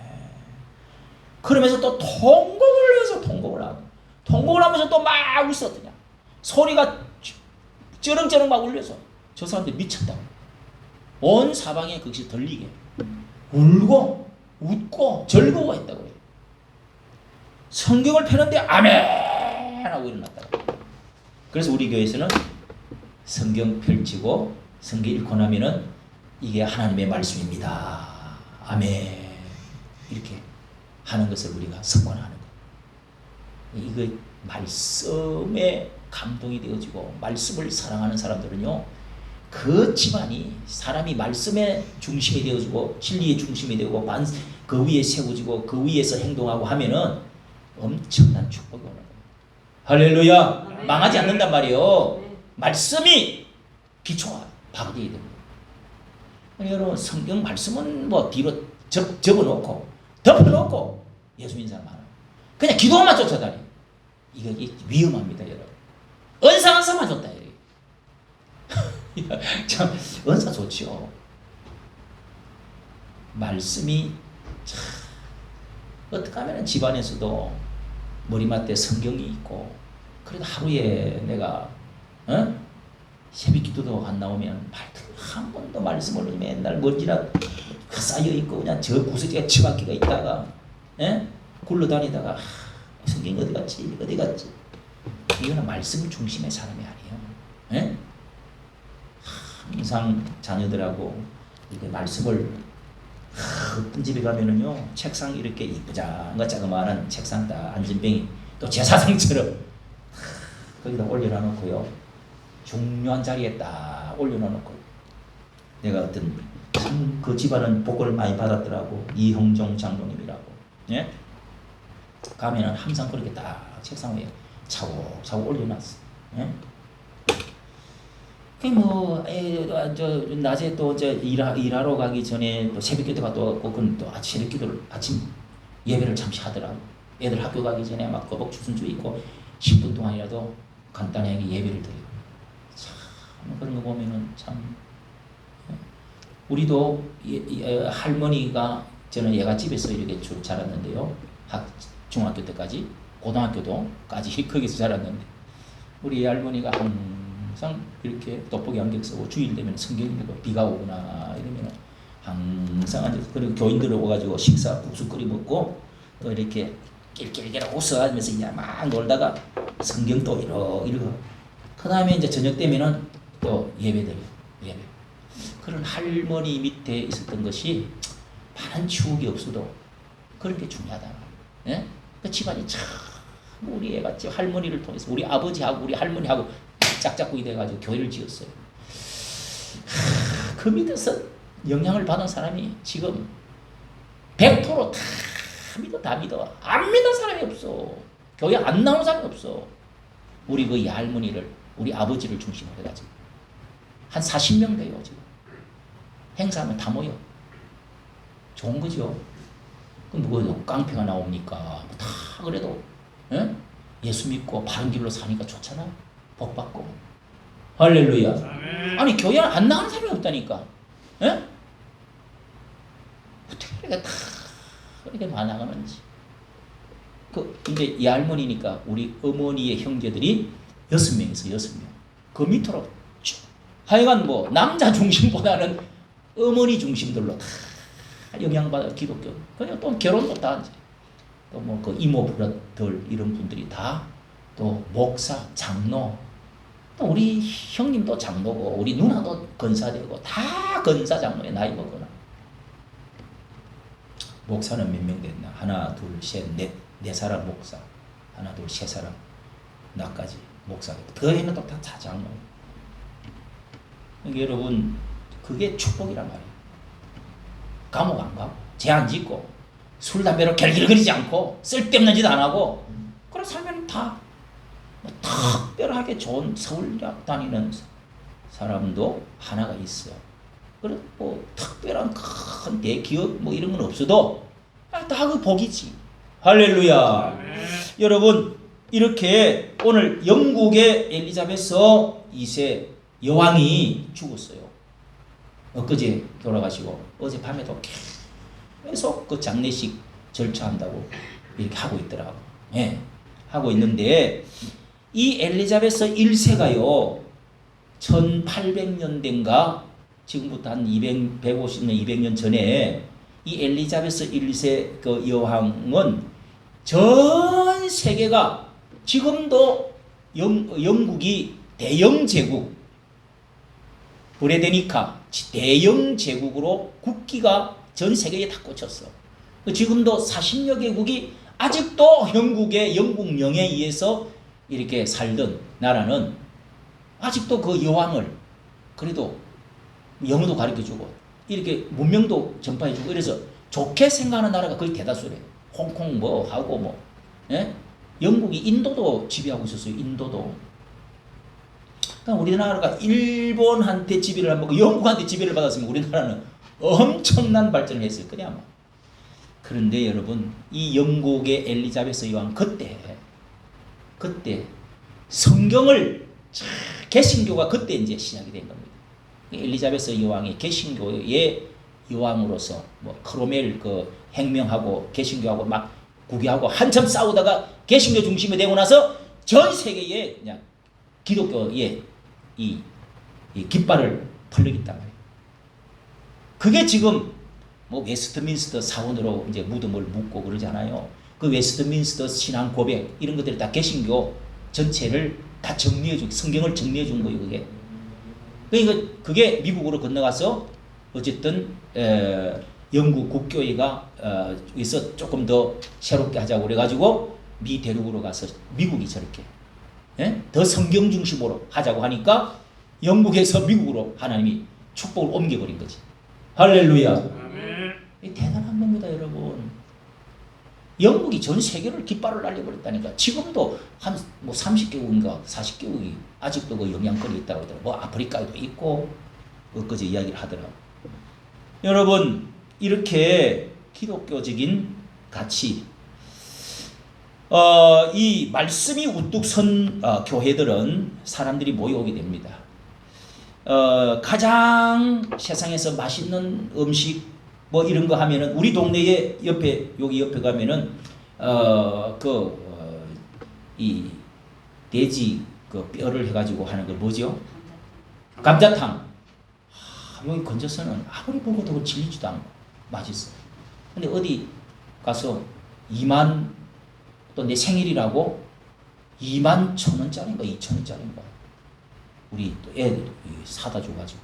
그러면서 또 통곡을 해서 통곡을 하고 통곡을 하면서 또 막 웃었더냐. 소리가 쩌렁쩌렁 막 울려서 저 사람들 미쳤다고. 온 사방에 그것이 들리게 울고 웃고 즐거워했다고 해요. 성경을 펴는데 아멘 하고 일어났다고. 그래서 우리 교회에서는 성경 펼치고 성경 읽고 나면은 이게 하나님의 말씀입니다. 아멘. 이렇게 하는 것을 우리가 습관하는 거예요. 이거 말씀에 감동이 되어지고 말씀을 사랑하는 사람들은요, 그 집안이 사람이 말씀의 중심이 되어지고 진리의 중심이 되고 그 위에 세워지고 그 위에서 행동하고 하면은 엄청난 축복이 오는 거예요. 할렐루야. 망하지 않는단 말이에요. 말씀이 기초가 파괴되어야 됩니다. 여러분, 성경 말씀은 뭐 뒤로 접어놓고 덮어놓고 예수 믿는 사람 많아요. 그냥 기도만 쫓아다니. 이거 위험합니다, 여러분. 은사 한사만 줬다. 참 은사 좋죠. 말씀이 참 어떻게 하면 집안에서도 머리맡에 성경이 있고, 그래도 하루에 내가 새벽 기도도 안 나오면 한 번도 말씀을 맨날 먼지나 쌓여 있고 그냥 저 구석지에 처박기가 있다가 굴러다니다가 성경이 어디 갔지 어디 갔지. 이거는 말씀 중심의 사람이 아니에요. 항상 자녀들하고 이렇게 말씀을 어떤 집에 가면은요, 책상 이렇게 이쁘장한 자그마한 책상 딱 앉은 병이 또 제사상처럼 거기다 올려놔놓고요, 중요한 자리에 딱 올려놓고, 내가 어떤 참 그 집안은 복을 많이 받았더라고. 이형종 장로님이라고. 예? 가면은 항상 그렇게 딱 책상 위에 차곡차곡 올려놨어. 예? 낮에 또 일하러 가기 전에 또 새벽 기도가 또 그건 또 새벽 기도를 아침 예배를 잠시 하더라고. 애들 학교 가기 전에 막 거복 주순주 있고 10분 동안이라도 간단하게 예배를 드리고. 참 그런 거 보면은 참. 우리도 할머니가, 저는 예가집에서 이렇게 쭉 자랐는데요. 중학교 때까지, 고등학교도까지 거기서 자랐는데, 우리 할머니가 항상 이렇게 돋보기 안경 쓰고 주일 되면 성경 읽고 비가 오거나 이러면 항상 앉아서, 그리고 교인들 오가지고 식사 국수 끓여 먹고 또 이렇게 낄낄낄 웃어가면서 이제 막 놀다가 성경 또 읽어. 그 다음에 이제 저녁 되면은 또 예배드려요. 예배. 그런 할머니 밑에 있었던 것이 많은 추억이 없어도 그런 게 중요하다. 예? 그 집안이 참, 우리 애가 할머니를 통해서 우리 아버지하고 우리 할머니하고 짝짝꿍이 돼가지고 교회를 지었어요. 그 밑에서 영향을 받은 사람이 지금 100% 다 믿어. 안 믿는 사람이 없어. 교회 안 나오는 사람이 없어. 우리 그 할머니를, 우리 아버지를 중심으로 해가지고 한 40명 돼요 지금. 행사하면 다 모여. 좋은 거죠. 그럼 뭐 깡패가 나옵니까? 다 그래도 예수 믿고 바른 길로 사니까 좋잖아. 복 받고. 할렐루야. 아니 교회 안 나가는 사람이 없다니까. 어떻게 이렇게 다 이렇게 많아가는지. 근데 이 할머니니까 우리 어머니의 형제들이 6명에서 6명. 그 밑으로 쭉. 하여간 뭐 남자 중심보다는 어머니 중심들로 다 영향받아. 기독교. 그냥 또 결혼도 다 또 뭐 그 이모들 이런 분들이 다 또 목사, 장로, 또 우리 형님도 장로고 우리 누나도 건사되고 다 건사 장로에 나이 먹거나. 목사는 몇 명 됐나? 하나, 둘, 셋, 네 사람 목사. 하나, 둘, 세 사람. 나까지 목사. 그 애는 또 다 장로. 그러니까 여러분, 그게 축복이란 말이에요. 감옥 안 가고, 죄 안 짓고, 술, 담배로 결길거리지 않고, 쓸데없는 짓 안 하고, 그런 살면 다, 특별하게 좋은 서울대학 다니는 사람도 하나가 있어요. 그리고 뭐, 특별한 큰 대기업 뭐 이런 건 없어도, 다 그 복이지. 할렐루야. 여러분, 이렇게 오늘 영국의 엘리자베스 2세 여왕이 죽었어요. 엊그제 돌아가시고 어제 밤에도 계속 그 장례식 절차한다고 이렇게 하고 있더라고. 예, 하고 있는데 이 엘리자베스 1세가요 1800년대인가 지금부터 한 150년 200년 전에 이 엘리자베스 1세 그 여왕은 전 세계가 지금도 영국이 대영 제국 브레데니카 대영 제국으로 국기가 전 세계에 다 꽂혔어. 지금도 40여 개국이 아직도 영국 명예에 의해서 이렇게 살던 나라는 아직도 그 여왕을 그래도 영어도 가르쳐주고 이렇게 문명도 전파해주고 이래서 좋게 생각하는 나라가 거의 대다수래. 홍콩 뭐 하고 뭐 예? 영국이 인도도 지배하고 있었어요. 인도도. 그러니까 우리나라가 일본한테 지배를 안 받고 영국한테 지배를 받았으면 우리나라는 엄청난 발전을 했을 거냐 아마. 그런데 여러분 이 영국의 엘리자베스 여왕 그때 성경을 개신교가 그때 이제 시작이 된 겁니다. 엘리자베스 여왕이 개신교의 여왕으로서 뭐 크로멜 그 혁명하고 개신교하고 막 국유하고 한참 싸우다가 개신교 중심이 되고 나서 전 세계에 그냥 기독교의 이 깃발을 펄르겠단 말이에요. 그게 지금 뭐 웨스트민스터 사원으로 이제 무덤을 묻고 그러잖아요. 그 웨스트민스터 신앙 고백 이런 것들이 다 개신교 전체를 다 정리해주고 성경을 정리해준 거예요. 그게. 그러니까 그게 미국으로 건너가서 어쨌든 영국 국교회가 여기서 조금 더 새롭게 하자고 그래가지고 미 대륙으로 가서 미국이 저렇게 더 성경 중심으로 하자고 하니까 영국에서 미국으로 하나님이 축복을 옮겨버린 거지. 할렐루야. 아멘. 대단한 겁니다, 여러분. 영국이 전 세계를 깃발을 날려버렸다니까. 지금도 한 뭐 30개국인가 40개국이 아직도 그 영향권이 있다고 하더라고요. 뭐 아프리카에도 있고 엊그제 이야기를 하더라고요. 여러분 이렇게 기독교적인 가치 이 말씀이 우뚝 선 교회들은 사람들이 모여오게 됩니다. 가장 세상에서 맛있는 음식 뭐 이런 거 하면은 우리 동네에 옆에 여기 옆에 가면은 이 돼지 그 뼈를 해가지고 하는 걸 뭐죠? 감자탕. 여기 건져서는 아무리 먹어도 질리지도 않고 맛있어. 근데 어디 가서 2만 또 내 생일이라고 2만 1,000원짜리인가 2,000원짜리인가 우리 또 애들 사다 줘가지고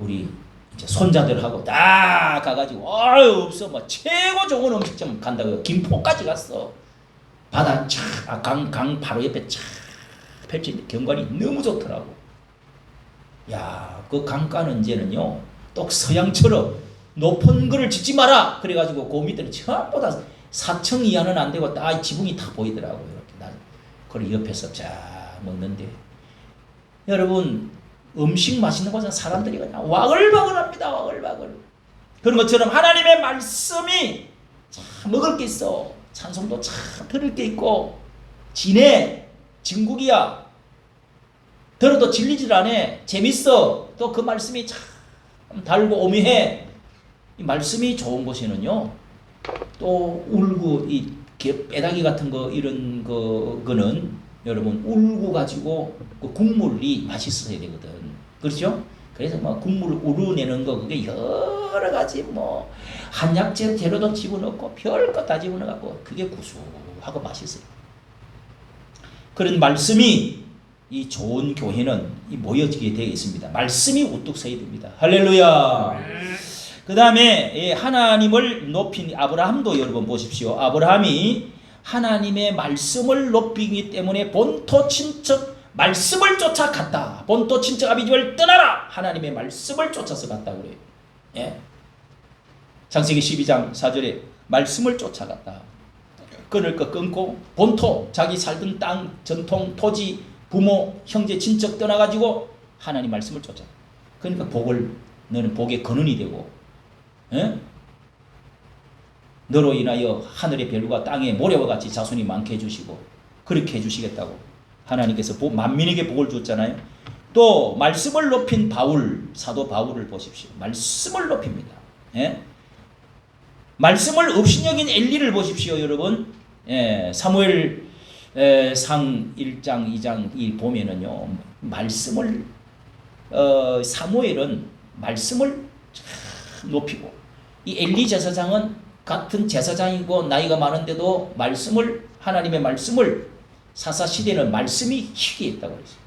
우리 이제 손자들하고 딱 가가지고 없어 뭐 최고 좋은 음식점 간다고요. 김포까지 갔어. 바다 강 바로 옆에 쫙 펼쳐있는데 경관이 너무 좋더라고. 야, 그 강가는 이제는요 또 서양처럼 높은 거를 짓지 마라 그래가지고 그 밑에는 전부 다 4층 이하는 안 되고 딱 지붕이 다 보이더라고요. 이렇게 난 그걸 옆에서 쫙 먹는데 여러분 음식 맛있는 곳은 사람들이 그냥 와글와글합니다. 와글와글. 그런 것처럼 하나님의 말씀이 참 먹을 게 있어. 찬송도 참 들을 게 있고 진해 진국이야. 들어도 질리질 않아. 재밌어. 또 그 말씀이 참 달고 오묘해. 이 말씀이 좋은 곳에는요 또 울고 이 빼다기 같은 거 이런 거는 여러분 울고 가지고 그 국물이 맛있어야 되거든. 그렇죠? 그래서 뭐 국물을 우러내는 거 그게 여러 가지 뭐 한약재 재료도 집어넣고 별것 다 집어넣고 그게 구수하고 맛있어요. 그런 말씀이 이 좋은 교회는 모여지게 되어 있습니다. 말씀이 우뚝 서야 됩니다. 할렐루야. 그 다음에 하나님을 높인 아브라함도 여러분 보십시오. 아브라함이 하나님의 말씀을 높이기 때문에 본토 친척 말씀을 쫓아갔다. 본토 친척 아비집을 떠나라. 하나님의 말씀을 쫓아서 갔다 그래요. 예. 창세기 12장 4절에 말씀을 쫓아갔다. 끊을 거 끊고 본토 자기 살던 땅 전통 토지 부모 형제 친척 떠나가지고 하나님 말씀을 쫓아. 그러니까 복을 너는 복의 근원이 되고 예? 너로 인하여 하늘의 별과 땅의 모래와 같이 자손이 많게 해주시고 그렇게 해주시겠다고 하나님께서 만민에게 복을 줬잖아요. 또 말씀을 높인 바울, 사도 바울을 보십시오. 말씀을 높입니다. 예? 말씀을 업신여긴 엘리를 보십시오, 여러분. 예, 사무엘 상 1장, 2장 이 보면은요, 말씀을 사무엘은 말씀을 높이고, 이 엘리 제사장은 같은 제사장이고 나이가 많은데도 말씀을, 하나님의 말씀을, 사사 시대는 말씀이 희귀했다고 그랬어요.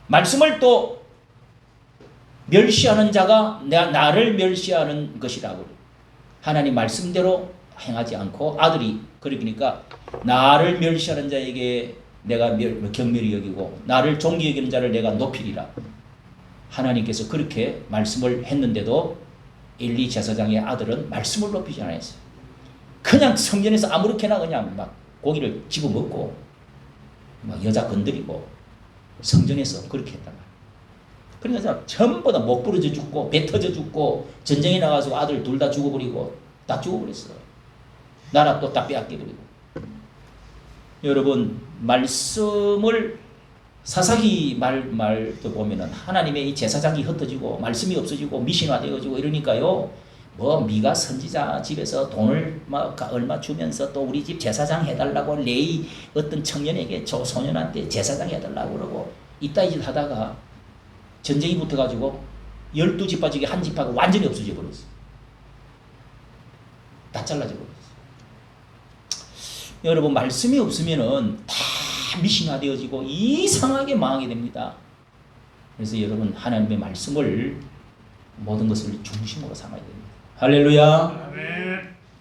말씀을 또 멸시하는 자가 나를 멸시하는 것이라고. 하나님 말씀대로 행하지 않고 아들이 그러니까 나를 멸시하는 자에게 내가 경멸히 여기고 나를 존귀 여기는 자를 내가 높이리라. 하나님께서 그렇게 말씀을 했는데도 엘리 제사장의 아들은 말씀을 높이지 않았어요. 그냥 성전에서 아무렇게나 그냥 막 고기를 집어먹고 막 여자 건드리고 성전에서 그렇게 했단 말이에요. 그러니까 전부 다 목 부러져 죽고 배 터져 죽고 전쟁에 나가서 아들 둘 다 죽어버리고 다 죽어버렸어. 나라 또 다 빼앗겨버리고. 여러분 말씀을 사사기 말도 보면은 하나님의 이 제사장이 흩어지고 말씀이 없어지고 미신화되어지고 이러니까요. 뭐 미가 선지자 집에서 돈을 막 얼마 주면서 또 우리 집 제사장 해달라고 레이 어떤 청년에게 저 소년한테 제사장 해달라고 그러고 이따위 짓 하다가 전쟁이 붙어가지고 12지파 중에 한 지파가 완전히 없어져 버렸어. 다 잘라져 버렸어. 여러분 말씀이 없으면은 다 미신화되어지고 이상하게 망하게 됩니다. 그래서 여러분 하나님의 말씀을 모든 것을 중심으로 삼아야 됩니다. 할렐루야.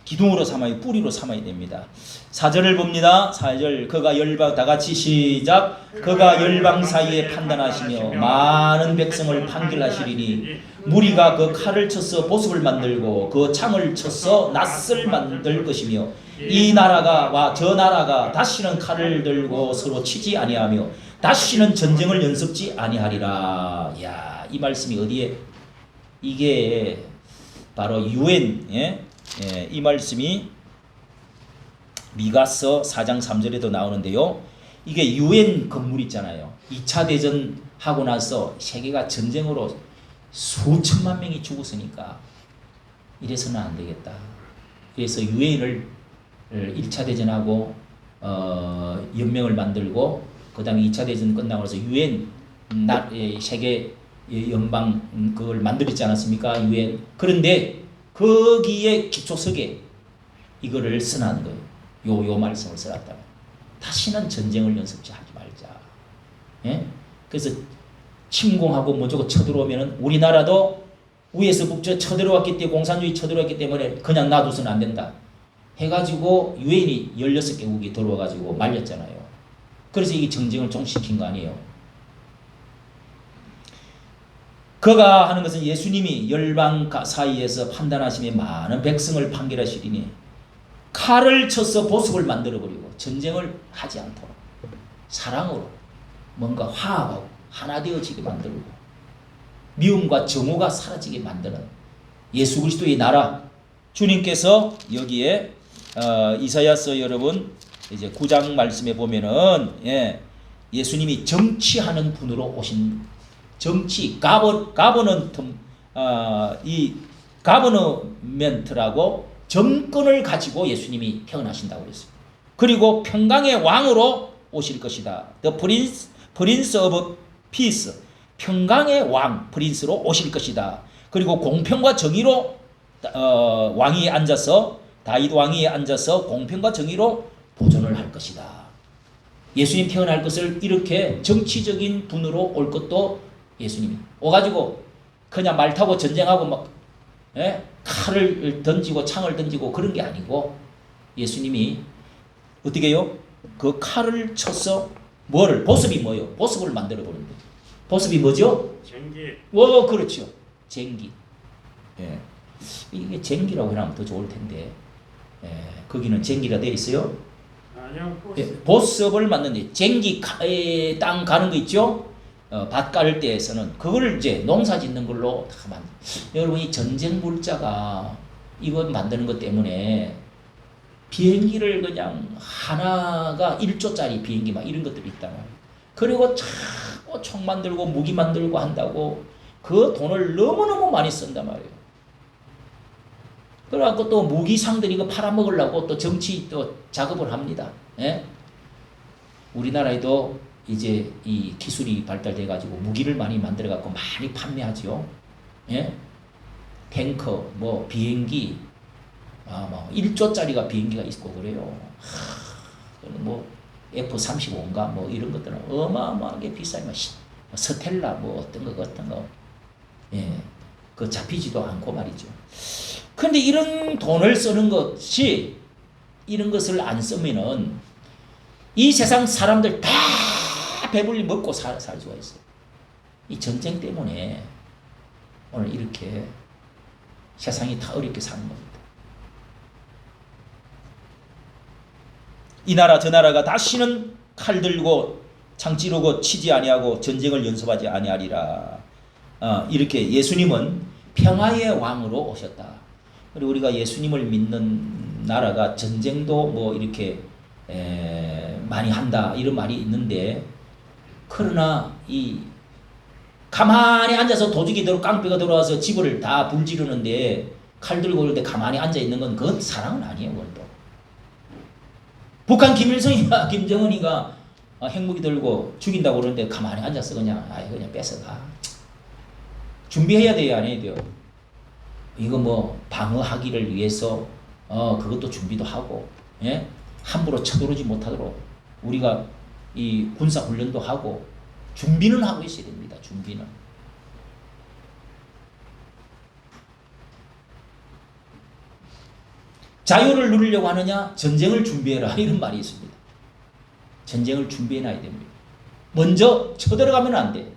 기둥으로 삼아야 뿌리로 삼아야 됩니다. 4절을 봅니다. 4절 그가 열방 다 같이 시작. 그가 열방 사이에 판단하시며 많은 백성을 판결하시리니 무리가 그 칼을 쳐서 보습을 만들고 그 창을 쳐서 낫을 만들 것이며 이 나라가 저 나라가 다시는 칼을 들고 서로 치지 아니하며 다시는 전쟁을 연습지 아니하리라. 야, 이 말씀이 어디에 이게 바로 유엔 이 말씀이 미가서 4장 3절에도 나오는데요. 이게 유엔 건물 있잖아요. 2차 대전 하고 나서 세계가 전쟁으로 수천만 명이 죽었으니까 이래서는 안 되겠다. 그래서 유엔을 1차 대전하고 연맹을 만들고 그 다음에 2차 대전 끝나고 나서 유엔 세계 연방 그걸 만들었지 않았습니까? 유엔. 그런데 거기에 기초석에 이거를 써놨는 거예요. 요 말씀을 써놨다. 다시는 전쟁을 연습지 하지 말자. 예? 그래서 침공하고 뭐저고 쳐들어오면은 우리나라도 위에서 북저 쳐들어왔기 때문에 공산주의 쳐들어왔기 때문에 그냥 놔둬서는 안 된다. 해가지고 유엔이 16개국이 들어와가지고 말렸잖아요. 그래서 이게 정쟁을 좀 시킨 거 아니에요. 그가 하는 것은 예수님이 열방 사이에서 판단하시며 많은 백성을 판결하시리니 칼을 쳐서 보습을 만들어버리고 전쟁을 하지 않도록 사랑으로 뭔가 화합하고 하나 되어지게 만들고 미움과 정오가 사라지게 만드는 예수 그리스도의 나라. 주님께서 여기에 이사야서 여러분 이제 9장 말씀에 보면은 예수님이 정치하는 분으로 오신 정치 이 가버너멘트라고 정권을 가지고 예수님이 태어나신다고 그랬어요. 그리고 평강의 왕으로 오실 것이다. The Prince of Peace. 평강의 왕 프린스로 오실 것이다. 그리고 공평과 정의로 왕이 앉아서 다윗 왕이 앉아서 공평과 정의로 보존을 할 것이다. 예수님 태어날 것을 이렇게 정치적인 분으로 올 것도 예수님이 오가지고 그냥 말 타고 전쟁하고 막 칼을 던지고 창을 던지고 그런 게 아니고 예수님이 어떻게 해요? 그 칼을 쳐서 뭐를 보습이 뭐예요? 보습을 만들어 버린다. 보습이 뭐죠? 쟁기. 그렇죠. 쟁기. 이게 쟁기라고 해놓으면 더 좋을 텐데 거기는 쟁기라 되어 있어요? 아니요. 보습을 만드는데 쟁기 땅 가는 거 있죠? 밭 깔을 때에서는 그걸 이제 농사 짓는 걸로 다 여러분 이 전쟁 물자가 이거 만드는 것 때문에 비행기를 그냥 하나가 1조짜리 비행기 막 이런 것들이 있단 말이에요. 그리고 자꾸 총 만들고 무기 만들고 한다고 그 돈을 너무너무 많이 쓴단 말이에요. 그래갖고 또 무기상들 이거 팔아먹으려고 또 정치 또 작업을 합니다. 예? 우리나라에도 이제 이 기술이 발달돼가지고 무기를 많이 만들어갖고 많이 판매하죠. 예? 탱커, 뭐 비행기, 뭐 1조짜리가 비행기가 있고 그래요. 뭐 F-35인가 뭐 이런 것들은 어마어마하게 비싸요. 스텔라 뭐 어떤 거, 예, 그 잡히지도 않고 말이죠. 그런데 이런 돈을 쓰는 것이 이런 것을 안 쓰면은 이 세상 사람들 다 배불리 먹고 살 수가 있어요. 이 전쟁 때문에 오늘 이렇게 세상이 다 어렵게 사는 겁니다. 이 나라 저 나라가 다시는 칼 들고 창 찌르고 치지 아니하고 전쟁을 연습하지 아니하리라. 이렇게 예수님은 평화의 왕으로 오셨다. 그리고 우리가 예수님을 믿는 나라가 전쟁도 뭐 이렇게 많이 한다 이런 말이 있는데, 그러나 이 가만히 앉아서 도둑이 깡패가 들어와서 집을 다 불지르는데 칼 들고 그럴 때 가만히 앉아 있는 건 그건 사랑은 아니에요. 그것도 북한 김일성이가 김정은이가 핵무기 들고 죽인다고 그러는데 가만히 앉아서 그냥 뺏어가. 준비해야 돼요, 안 해야 돼요? 이거 뭐 방어하기를 위해서 그것도 준비도 하고, 예? 함부로 쳐들어오지 못하도록 우리가 이 군사 훈련도 하고 준비는 하고 있어야 됩니다. 준비는. 자유를 누리려고 하느냐? 전쟁을 준비해라. 이런 말이 있습니다. 전쟁을 준비해놔야 됩니다. 먼저 쳐들어가면 안 돼.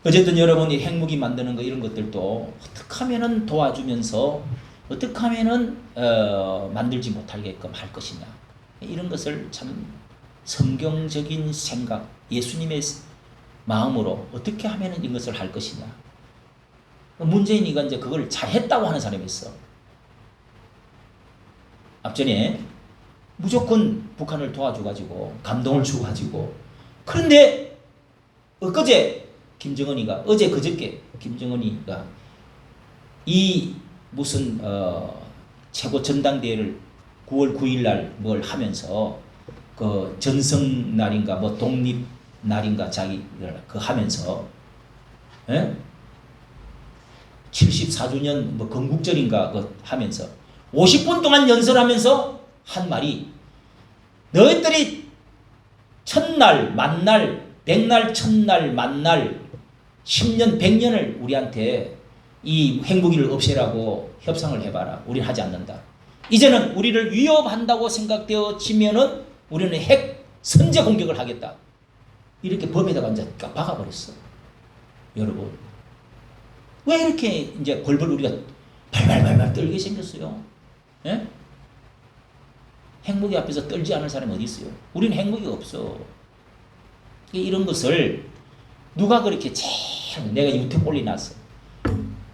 어쨌든 여러분이 핵무기 만드는 거 이런 것들도 어떻게 하면은 도와주면서 어떻게 하면은 만들지 못하게끔 할 것이냐, 이런 것을 참 성경적인 생각, 예수님의 마음으로 어떻게 하면은 이것을 할 것이냐. 문재인이가 이제 그걸 잘했다고 하는 사람이 있어. 앞전에 무조건 북한을 도와줘가지고 감동을 주고가지고, 그런데 엊그제 김정은이가 어제 그저께 김정은이가 이 무슨 최고 전당대회를 9월 9일 날 뭘 하면서 그 전성 날인가 뭐 독립 날인가 자기 그 하면서, 예? 74주년 뭐 건국절인가 그 하면서 50분 동안 연설하면서 한 말이, 너희들이 천날 만날 백날 천날 만날 10년 100년을 우리한테 이 핵무기를 없애라고 협상을 해봐라. 우리는 하지 않는다. 이제는 우리를 위협한다고 생각되어지면은 우리는 핵 선제 공격을 하겠다. 이렇게 법에다가 이제 박아버렸어. 여러분, 왜 이렇게 이제 벌벌 우리가 발발발발 떨게 생겼어요? 예? 핵무기 앞에서 떨지 않을 사람이 어디 있어요? 우리는 핵무기가 없어. 이런 것을 누가 그렇게 제일, 내가 유튜브 올려놨어.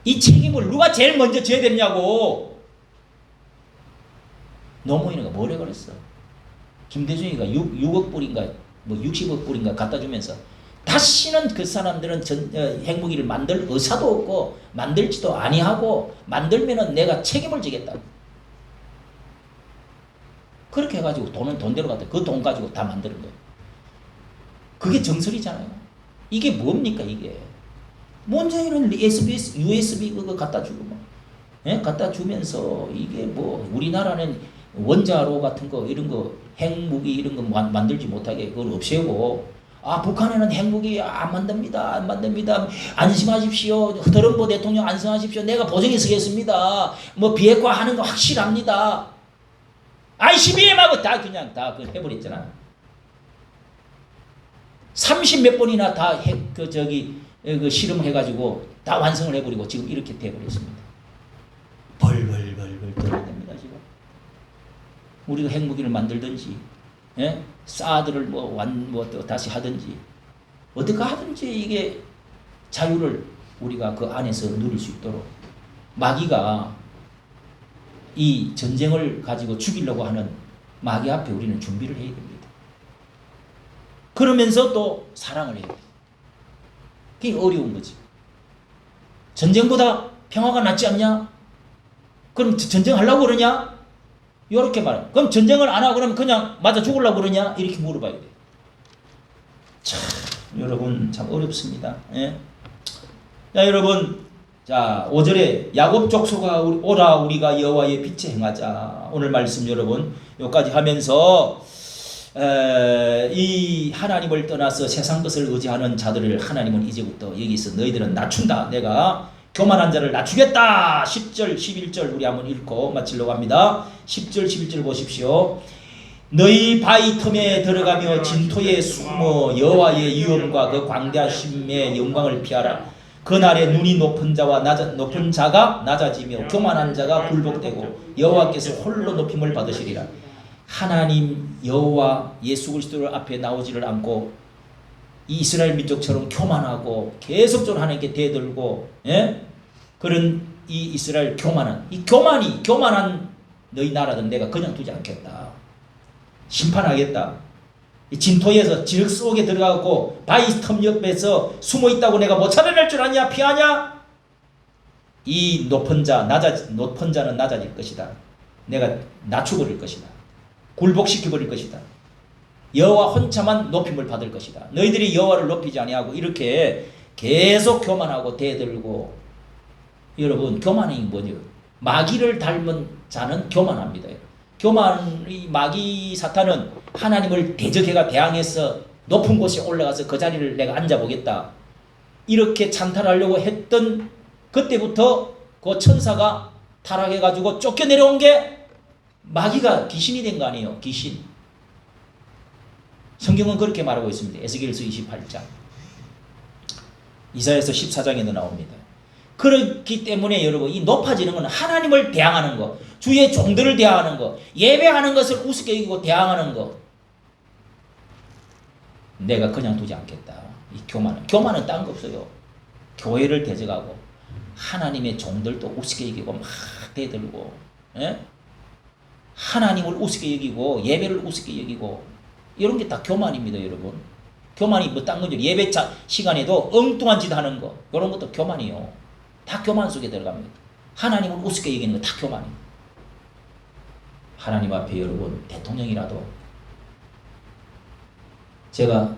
이 책임을 누가 제일 먼저 져야 되냐고. 노무현이가 뭐래 그랬어? 김대중이가 6억 불인가 뭐 60억 불인가 갖다 주면서 다시는 그 사람들은 핵무기를 만들 의사도 없고 만들지도 아니하고, 만들면은 내가 책임을 지겠다. 그렇게 해가지고 돈은 돈대로 갖다 그 돈 가지고 다 만드는 거예요. 그게 정설이잖아요. 이게 뭡니까 이게? 문재인은 USB 그거 갖다 주고 뭐, 예? 갖다 주면서 이게 뭐 우리나라는 원자로 같은 거 이런 거 핵무기 이런 거 만들지 못하게 그걸 없애고, 북한에는 핵무기 안 만듭니다. 안심하십시오. 트럼프 대통령 안심하십시오. 내가 보증해 서겠습니다. 뭐 비핵화 하는 거 확실합니다. ICBM하고 다 그냥 다 그 해버렸잖아. 30몇 번이나 다 핵 그 실험해가지고 다 완성을 해버리고 지금 이렇게 돼버렸습니다. 벌벌벌벌 떨어야 됩니다 지금. 우리가 핵무기를 만들든지, 예? 사드를 뭐 또 다시 하든지 어떻게 하든지 이게 자유를 우리가 그 안에서 누릴 수 있도록, 마귀가 이 전쟁을 가지고 죽이려고 하는 마귀 앞에 우리는 준비를 해야 됩니다. 그러면서 또 사랑을 해야 돼요. 그게 어려운 거지. 전쟁보다 평화가 낫지 않냐? 그럼 전쟁하려고 그러냐? 이렇게 말해. 그럼 전쟁을 안 하고 그러면 그냥 맞아 죽으려고 그러냐? 이렇게 물어봐야 돼. 참 여러분 참 어렵습니다. 예? 자 여러분, 자 5절에 야곱 족속아 오라 우리가 여호와의 빛에 행하자. 오늘 말씀 여러분 여기까지 하면서 이 하나님을 떠나서 세상 것을 의지하는 자들을 하나님은 이제부터 여기서 너희들은 낮춘다. 내가 교만한 자를 낮추겠다. 10절 11절 우리 한번 읽고 마치려고 합니다. 10절 11절 보십시오. 너희 바위 틈에 들어가며 진토에 숨어 여호와의 위엄과 그 광대하심의 영광을 피하라. 그날에 눈이 높은 자가 낮아지며 교만한 자가 굴복되고 여호와께서 홀로 높임을 받으시리라. 하나님 여호와 예수 그리스도 앞에 나오지를 않고 이 이스라엘 민족처럼 교만하고 계속적으로 하나님께 대들고, 예? 그런 이 이스라엘 교만한 너희 나라든 내가 그냥 두지 않겠다. 심판하겠다. 이 진토에서 지륵 속에 들어가고 바위 틈 옆에서 숨어 있다고 내가 못 찾아낼 줄 아냐? 피하냐? 이 높은 자는 낮아질 것이다. 내가 낮춰버릴 것이다. 굴복시켜버릴 것이다. 여호와 혼자만 높임을 받을 것이다. 너희들이 여호와를 높이지 아니하고 이렇게 계속 교만하고 대들고, 여러분 교만이 뭐죠? 마귀를 닮은 자는 교만합니다. 이 마귀 사탄은 하나님을 대항해서 높은 곳에 올라가서 그 자리를 내가 앉아보겠다. 이렇게 찬탈하려고 했던 그때부터 그 천사가 타락해가지고 쫓겨내려온 게 마귀가 귀신이 된 거 아니에요. 귀신. 성경은 그렇게 말하고 있습니다. 에스겔서 28장. 이사야서 14장에도 나옵니다. 그렇기 때문에 여러분 이 높아지는 건 하나님을 대항하는 거, 주의 종들을 대항하는 거, 예배하는 것을 우습게 여기고 대항하는 거. 내가 그냥 두지 않겠다. 이 교만은 딴 거 없어요. 교회를 대적하고 하나님의 종들도 우습게 여기고 막 대들고, 예? 하나님을 우습게 여기고 예배를 우습게 여기고 이런 게 다 교만입니다, 여러분. 교만이 뭐 딴 거죠. 예배 시간에도 엉뚱한 짓 하는 거, 이런 것도 교만이요. 다 교만 속에 들어갑니다. 하나님을 우습게 여기는 거 다 교만이에요. 하나님 앞에 여러분 대통령이라도, 제가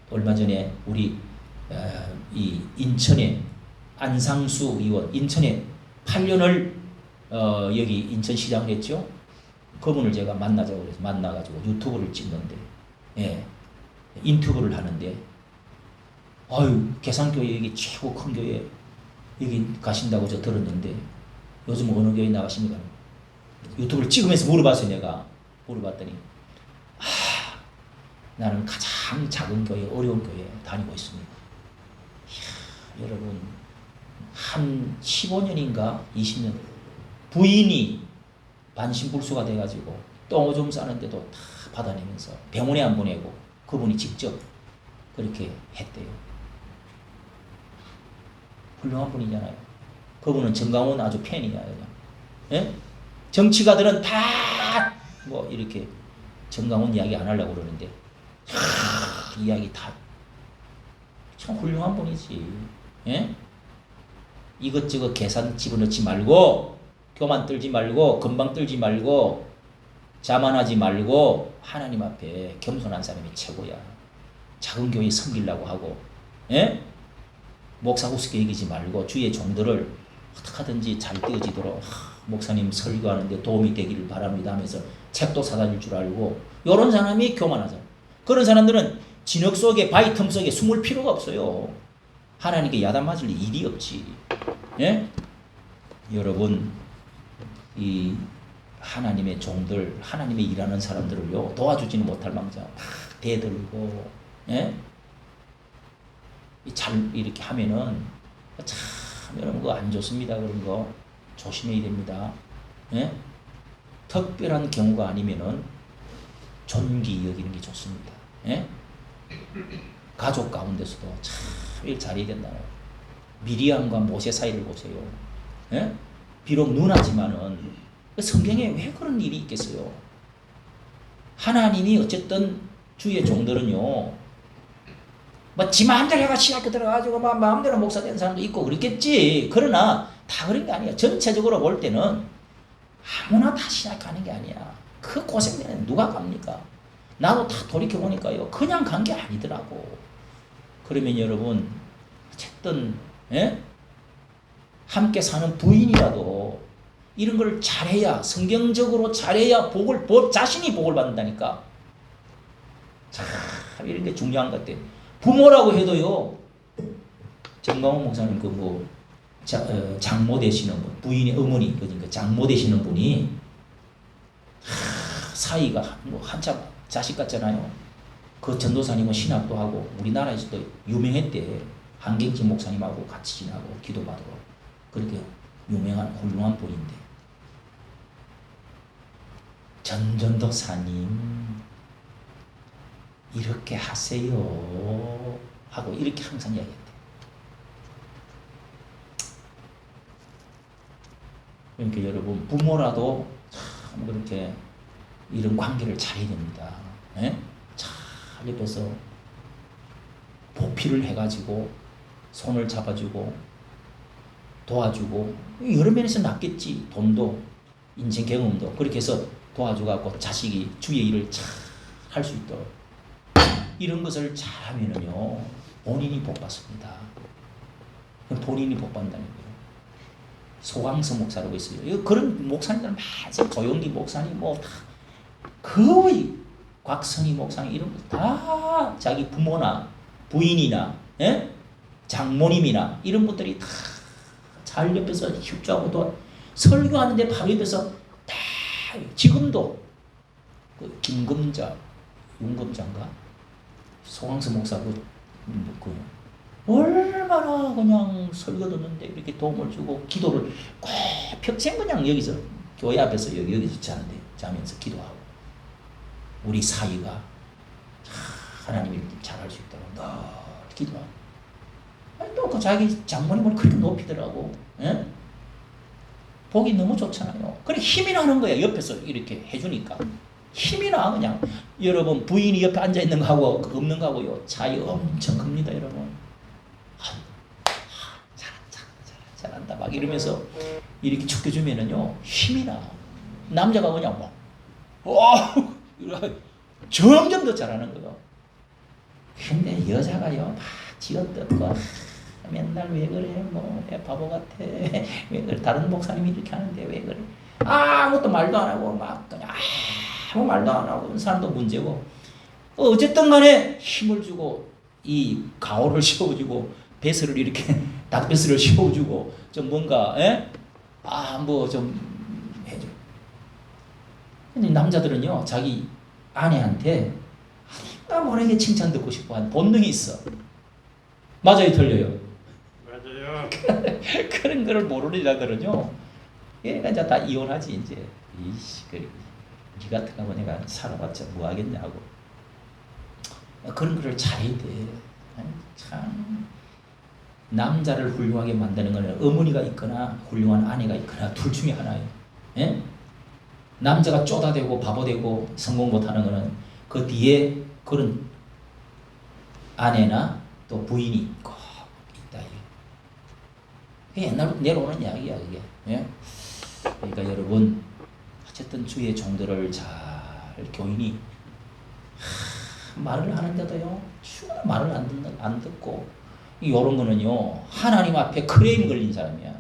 얼마 전에 우리 이 인천의 안상수 의원, 인천에 8년을 여기 인천시장을 했죠. 그분을 제가 만나자고 그래서 만나가지고 유튜브를 찍는데, 예, 인터뷰를 하는데, 아유 계산교회 여기 최고 큰 교회 여기 가신다고 저 들었는데 요즘 어느 교회 나가십니까? 유튜브를 찍으면서 물어봤어요. 내가 물어봤더니 나는 가장 작은 교회, 어려운 교회 다니고 있습니다. 이야, 여러분 한 15년인가 20년 부인이 반신불수가 돼가지고 똥 오줌 싸는데도 다 받아내면서 병원에 안 보내고 그분이 직접 그렇게 했대요. 훌륭한 분이잖아요. 그분은 정강훈 아주 팬이야. 그냥. 예? 정치가들은 다 뭐 이렇게 정강훈 이야기 안 하려고 그러는데 이야기 다 참 훌륭한 분이지. 예? 이것저것 계산 집어넣지 말고, 교만 떨지 말고, 건방 떨지 말고, 자만하지 말고 하나님 앞에 겸손한 사람이 최고야. 작은 교회 섬기려고 하고, 예? 목사 우습게 여기지 말고 주의 종들을 어떻게 하든지 잘 띄어지도록 목사님 설교하는데 도움이 되기를 바랍니다 하면서 책도 사다 줄 줄 알고, 이런 사람이 교만하잖아. 그런 사람들은 진흙 속에 바위 틈 속에 숨을 필요가 없어요. 하나님께 야단 맞을 일이 없지. 예? 여러분 이 하나님의 종들, 하나님의 일하는 사람들을요 도와주지는 못할 망정 대들고, 예? 잘 이렇게 하면은 참 여러분 그거 안 좋습니다. 그런 거 조심해야 됩니다. 예? 특별한 경우가 아니면은 존귀 여기는 게 좋습니다. 예? 가족 가운데서도 참 일 잘해야 된다요. 미리암과 모세 사이를 보세요. 예? 비록 누나지만은 성경에 왜 그런 일이 있겠어요? 하나님이 어쨌든 주의 종들은요, 뭐 지 마음대로 해가 신학교 들어가지고 막 마음대로 목사 된 사람도 있고 그렇겠지. 그러나 다 그런 게 아니야. 전체적으로 볼 때는 아무나 다 신학하는 게 아니야. 그 고생되는 누가 갑니까? 나도 다 돌이켜보니까요, 그냥 간 게 아니더라고. 그러면 여러분, 어쨌든 함께 사는 부인이라도 이런 걸 잘해야, 성경적으로 잘해야 자신이 복을 받는다니까. 참 이런 게 중요한 것 같아. 부모라고 해도요, 정광훈 목사님 장모 되시는 분, 부인의 어머니, 그러니까 장모 되시는 분이 사이가 한참 자식 같잖아요. 그 전도사님은 신학도 하고 우리나라에서도 유명했대. 한경지 목사님하고 같이 지나고 기도받으러 그렇게 유명한 훌륭한 분인데, 전도사님 이렇게 하세요 하고 이렇게 항상 이야기했대. 그러니까 여러분, 부모라도 참 그렇게 이런 관계를 잘해야 됩니다. 잘 옆에서 보필을 해가지고 손을 잡아주고 도와주고, 여러 면에서 낫겠지. 돈도 인생 경험도 그렇게 해서 도와주고 자식이 주의 일을 잘 할 수 있도록, 이런 것을 잘하면은요, 본인이 복 받습니다. 본인이 복 받는다는 거예요. 소강서 목사라고 있어요. 그런 목사님들 많죠. 조영기 목사님 다 거의 곽성희 목사님 이런 거 다 자기 부모나 부인이나 장모님이나 이런 분들이 다 잘 옆에서 협조하고 또 설교하는데 바로 옆에서 다, 지금도 그 김금자 윤금자인가 소강서 목사 얼마나 그냥 설교 듣는데 이렇게 도움을 주고 기도를 꼭 평생 그냥 여기서 교회 앞에서 여기서 자면서 기도하고, 우리 사이가 하나님 일 잘할 수 있도록 늘 기도하고, 또 그 자기 장모님을 그렇게 높이더라고. 보기 너무 좋잖아요. 그래 힘이 나는 거야. 옆에서 이렇게 해주니까 힘이 나. 그냥 여러분, 부인이 옆에 앉아 있는 거하고 없는 거하고요, 차이 엄청 큽니다, 여러분. 잘한다 막 이러면서 이렇게 축해주면은요, 힘이 나. 남자가 그냥 점점 더 잘하는 거예요. 근데 여자가요, 막 지어뜯고 맨날 왜 그래, 내 바보 같아, 왜 그래, 다른 목사님이 이렇게 하는데 왜 그래, 아무것도 말도 안 하고 막 그냥 아무 말도 안 하고 그런 사람도 문제고, 어쨌든 간에 힘을 주고 이 가오를 씌워주고 배설을 이렇게 닭배설을 씌워주고 좀 뭔가 뭐 좀 해줘. 근데 남자들은요, 자기 아내한테 모르게 칭찬 듣고 싶어 하는 본능이 있어. 맞아요, 틀려요? 맞아요. 그런 거를 모르는 여자들은요, 얘가 이제 다 이혼하지 이제. 이씨, 니 같은 거 내가 살아봤자 뭐 하겠냐고. 그런 거를 잘해야 돼. 참 남자를 훌륭하게 만드는 거는 어머니가 있거나 훌륭한 아내가 있거나 둘 중에 하나예요. 남자가 쪼다대고 바보되고 성공 못하는 거는 그 뒤에 그런 아내나 또 부인이 꼭 있다. 그게 옛날부터 내려오는 이야기야, 그게. 그러니까 여러분, 어쨌든 주의 종들을 잘 교인이 말을 하는데도요, 말을 안 듣고, 이런 거는요, 하나님 앞에 크레임 걸린 사람이야.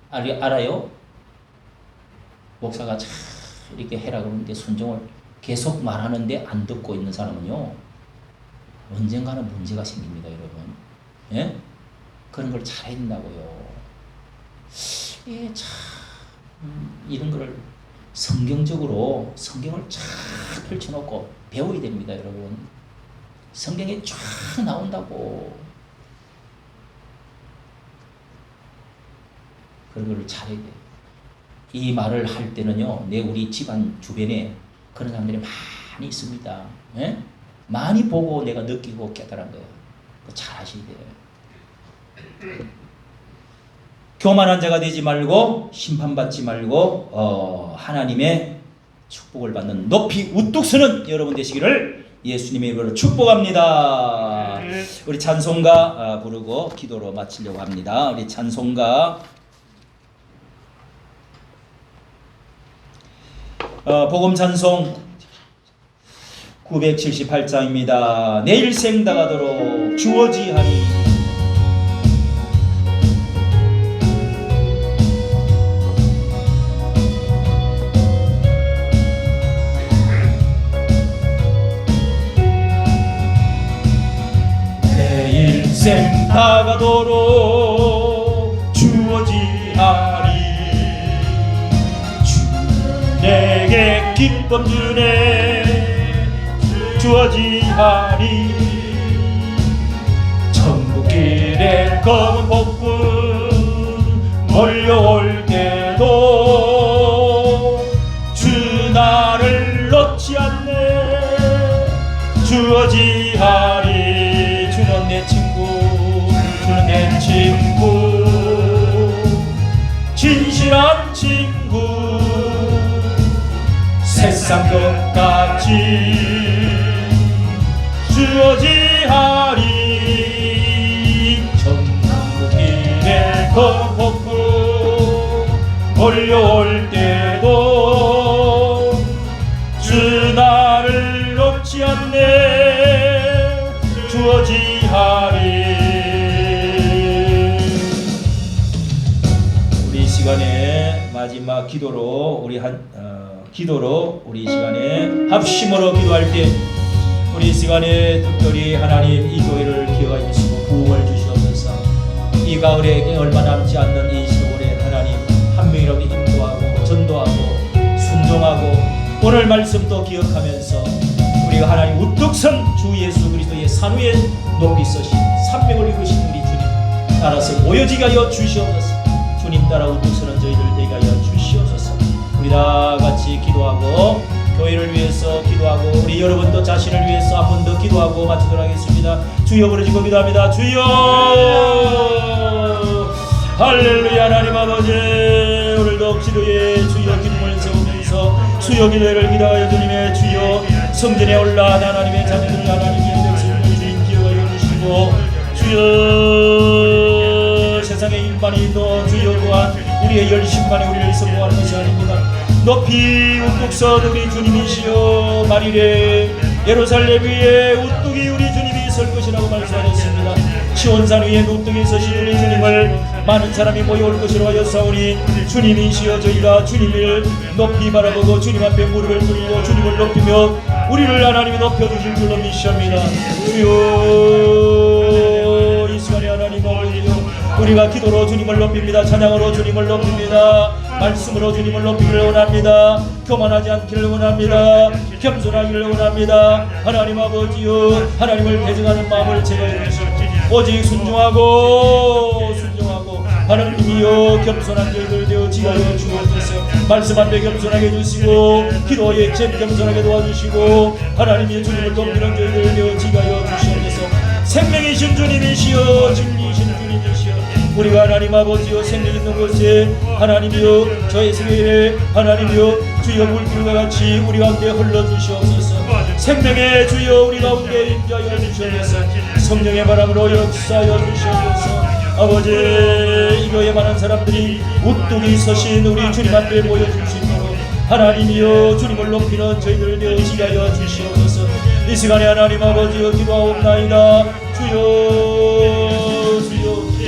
알아요? 목사가 참 이렇게 해라 그러는데 순종을 계속 말하는데 안 듣고 있는 사람은요, 언젠가는 문제가 생깁니다, 여러분. 그런 걸 잘해야 된다고요. 참 이런 거를 성경적으로 성경을 쫙 펼쳐놓고 배워야 됩니다, 여러분. 성경에 쫙 나온다고. 그런 걸 잘해야 돼. 이 말을 할 때는요, 우리 집안 주변에 그런 사람들이 많이 있습니다. 많이 보고 내가 느끼고 깨달은 거예요. 잘 하셔야 돼요. 교만한 자가 되지 말고 심판받지 말고 하나님의 축복을 받는 높이 우뚝 서는 여러분 되시기를 예수님의 이름으로 축복합니다. 우리 찬송가 부르고 기도로 마치려고 합니다. 우리 찬송가 복음 찬송 978장입니다. 내 일생 다가도록 주어지하리. 내 일생 다가도록 주어지하리. 주 내게 기쁨 주네 주어지하리. 천국길에 검은 복분 몰려올 때도 주 나를 놓지 않네. 주어지하리. 주는 내 친구 주는 내 친구 진실한 친구 세상 끝까지 주어지하리. 천국길에 거복고 몰려올 때도 주 나를 놓지 않네. 주어지하리. 우리 시간에 마지막 기도로 우리 시간에 합심으로 기도할 때 우리 시간에 특별히 하나님 이 교회를 기억해 주시고 부흥을 주시옵소서. 이 가을에 얼마 남지 않는 이 시골에 하나님 한 명이라도 인도하고 전도하고 순종하고 오늘 말씀도 기억하면서 우리가 하나님 우뚝 선 주 예수 그리스도의 산 위에 높이 서신 산맥을 이루신 우리 주님 따라서 모여지게 하여 주시옵소서. 주님 따라 우뚝 서는 저희들 되게 하여 주시옵소서. 우리 다 같이 기도하고 교회를 위해서 기도하고 우리 여러분도 자신을 위해서 한 번 더 기도하고 마치도록 하겠습니다. 주여 부르짖고 기도합니다. 주여 할렐루야. 하나님 아버지 오늘도 기도에 주여 기쁨을 세우면서 수요 기도를 기도하여 주님의 주여 성전에 올라간 하나님의 자녀들 하나님의 백성을 주님 기억하여 주시고 주여 세상의 일만이 또 주여 또한 우리의 열심만이 우리를 성공하는 것이 아닙니다. 높이 우뚝 선 우리 주님이시여 말이래 예루살렘 위에 우뚝이 우리 주님이 설 것이라고 말씀하셨습니다. 시온산 위에 우뚝이 서신 우리 주님을 많은 사람이 모여올 것이라고 하였사오니 주님이시여 저희가 주님을 높이 바라보고 주님 앞에 무릎을 꿇고 주님을 높이며 우리를 하나님이 높여주실 줄로 믿습니다. 주여 이 시간에 하나님 아버지여 우리가 기도로 주님을 높입니다. 찬양으로 주님을 높입니다. 말씀으로 주님을 높이기를 원합니다. 교만하지 않기를 원합니다. 겸손하기를 원합니다. 하나님 아버지여 하나님을 대적하는 마음을 제거해 주시고 오직 순종하고 하나님이여 겸손한 저희들 되어지게 하여 주옵소서. 말씀 앞에 겸손하게 해주시고 기도에 겸손하게 도와주시고 하나님이 주님을 돕기는 저희들 되어지게 하여 주시옵소서. 생명이신 주님이시여 진리이신 주님이시여 우리가 하나님 아버지여 생명 있는 곳에 하나님이여 저의 생애에 하나님이여 주여 물길과 같이 우리 가운데 흘러주시옵소서. 생명의 주여 우리 가운데 임재하여 주시옵소서. 성령의 바람으로 역사하여 주시옵소서. 아버지 이 교회에 많은 사람들이 우뚝이 서신 우리 주님 앞에 모여줄 수 있도록 하나님이여 주님을 높이는 저희들 되어지게 하여 주시옵소서. 이 시간에 하나님 아버지여 기도하옵나이다. 주여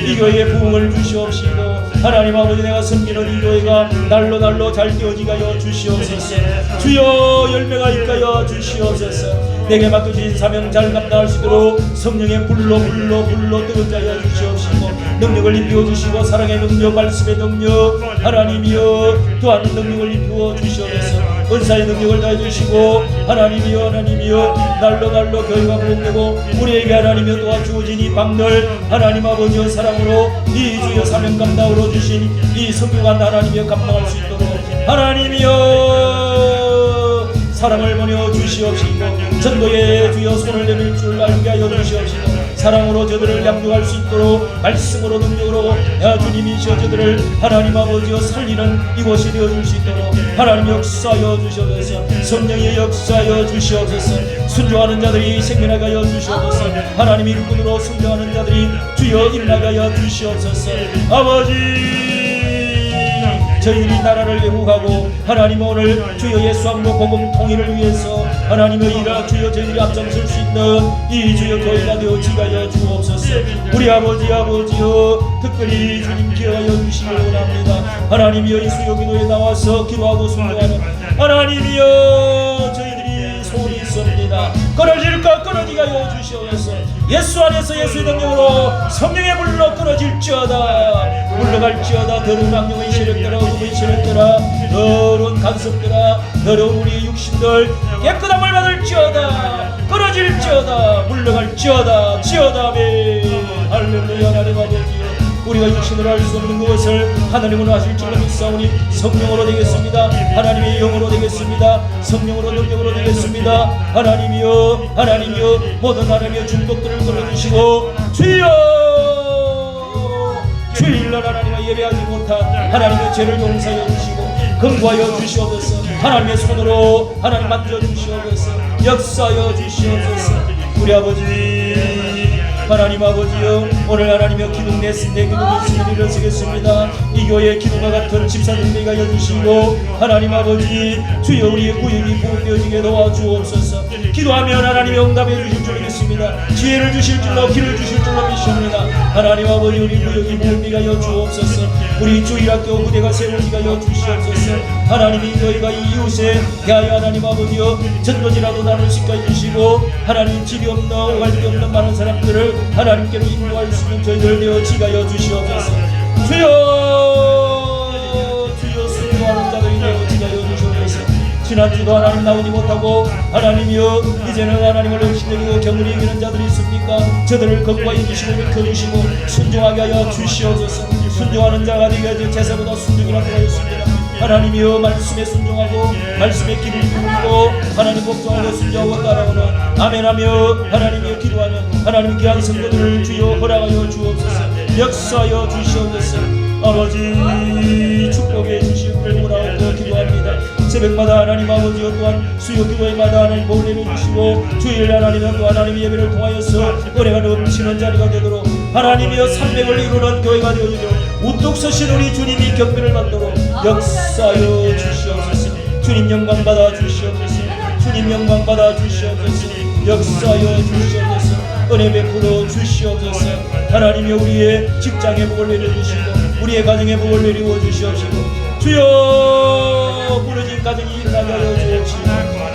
이 교회에 부흥을 주시옵시고 하나님 아버지 내가 섬기는 이 교회가 날로 잘 되어지게 하여 주시옵소서. 주여 열매가 있게 하여 주시옵소서. 내게 맡겨진 사명 잘 감당할 수 있도록 성령의 불로 뜨겁게 하여 주시옵시고 능력을 입히어 주시고 사랑의 능력 말씀의 능력 하나님이여 또한 능력을 입히어 주시옵소서. 은사의 능력을 다해 주시고 하나님이여 날로 교회가 부흥되고 우리에게 하나님이여 또한 주어진 이 방들 하나님 아버지여 사랑으로 이 주여 사명 감당으로 주신 이 성교관 하나님이여 감당할 수 있도록 하나님이여 사랑을 보내 주시옵시고 전도에 주여 손을 내밀 줄 알게 하여 주시옵시고 사랑으로 저들을 양육할 수 있도록 말씀으로 능력으로 주님이시여 저들을 하나님 아버지여 살리는 이곳이 되어줄 수 있도록 하나님 역사하여 주시옵소서. 성령의 역사하여 주시옵소서. 순종하는 자들이 생겨나게 하여 주시옵소서. 하나님 일꾼으로 순종하는 자들이 주여 일어나게 하여 주시옵소서. 아버지, 저희들이 나라를 회복하고 하나님 오늘 주여 예수함으로 복음 통일을 위해서 하나님의 일하 주여 저희들이 앞장설 수 있는 이 주여 교회가 되어지게 하여 주옵소서. 우리 아버지여 특별히 주님 기억하여 주시기 원합니다. 하나님이여 이 수요 기도에 나와서 기도하고 순종하는 하나님이여 저희들이 소원이 있습니다. 끊어질까 끊어지게 하여 주시옵소서. 예수 안에서 예수의 능력으로 성령의 불로 끊어질지어다. 물러갈지어다. 더러운 악령의 세력들아 어둠의 세력들아 더러운 간섭들아 더러운 우리의 육신들 깨끗함을 받을지어다. 끊어질지어다. 물러갈지어다. 아멘. 할렐루야. 하나님 아버지여 우리가 육신으로 할 수 없는 것을 하나님으로 하실 줄로 믿사오니 성령으로 되겠습니다. 하나님의 영으로 되겠습니다. 성령으로 능력으로 되겠습니다. 하나님이여 모든 하나님의 중독들을 끊어주시고 주여 주일날 하나님과 예배하지 못한 하나님의 죄를 용서하여 주시고 긍구하여 주시옵소서. 하나님의 손으로 하나님 만져주시옵소서. 역사하여 주시옵소서. 우리 아버지 하나님 아버지여 오늘 하나님의 기둥 내 기둥이 있으면 일어서겠습니다. 이 교회의 기둥과 같은 집사님들에게 하여 주시고 하나님 아버지 주여 우리의 구역이 부흥되어지게 도와주옵소서. 기도하면 하나님이 응답해 주실 줄 믿습니다. 지혜를 주실 줄로 길을 주실 줄로 믿습니다. 하나님 아버지 우리 구역이 부흥되게 하여 주옵소서. 우리 주일학교 부대가 세워지게 하여 주시옵소서. 하나님이 저희가 이 이웃에 대하여 하나님 아버지여 전도지라도 나눌 수 있게 해주시고 하나님 집이 없는 오갈 데 없는 많은 사람들을 하나님께로 인도할 수 있는 저희들 되어지게 하여 주시옵소서. 주여 순종하는 자들이 되어지게 하여 주시옵소서. 지난주도 하나님 나오지 못하고 하나님이여 이제는 하나님을 의심되고 경륜이 이기는 자들이 있습니까? 저들을 건강히 주시고 비켜주시고 순종하게 하여 주시옵소서. 순종하는 자가 되게 하여 제사보다 순종이 나타나였습니다. 하나님이여 말씀에 순종하고 말씀에 길을 이루고 하나님 복종하고 순종하고 따라오는 아멘하며 하나님이여 기도하며 하나님 귀한 성도들을 주여 허락하여 주옵소서. 역사하여 주시옵소서. 아버지 축복해 주시옵기를 원하고 기도합니다. 새벽마다 하나님 아버지여 또한 수요 기도회마다 하나님 복을 내려주시고 주일 하나님은 또 하나님의 예배를 통하여서 은혜가 넘치는 자리가 되도록 하나님이여 산맥을 이루는 교회가 되어주도록 우뚝 서신 우리 주님이 경배를 받도록 역사하여 주시옵소서. 주님 영광 받아 주시옵소서. 주님 영광 받아 주시옵소서. 역사하여 주시옵소서. 은혜 베풀어 주시옵소서. 하나님이 우리의 직장의 복을 내려주시고 우리의 가정의 복을 내리워 주시옵시고 주여 무너진 가정이 일어나게 하여 주옵시고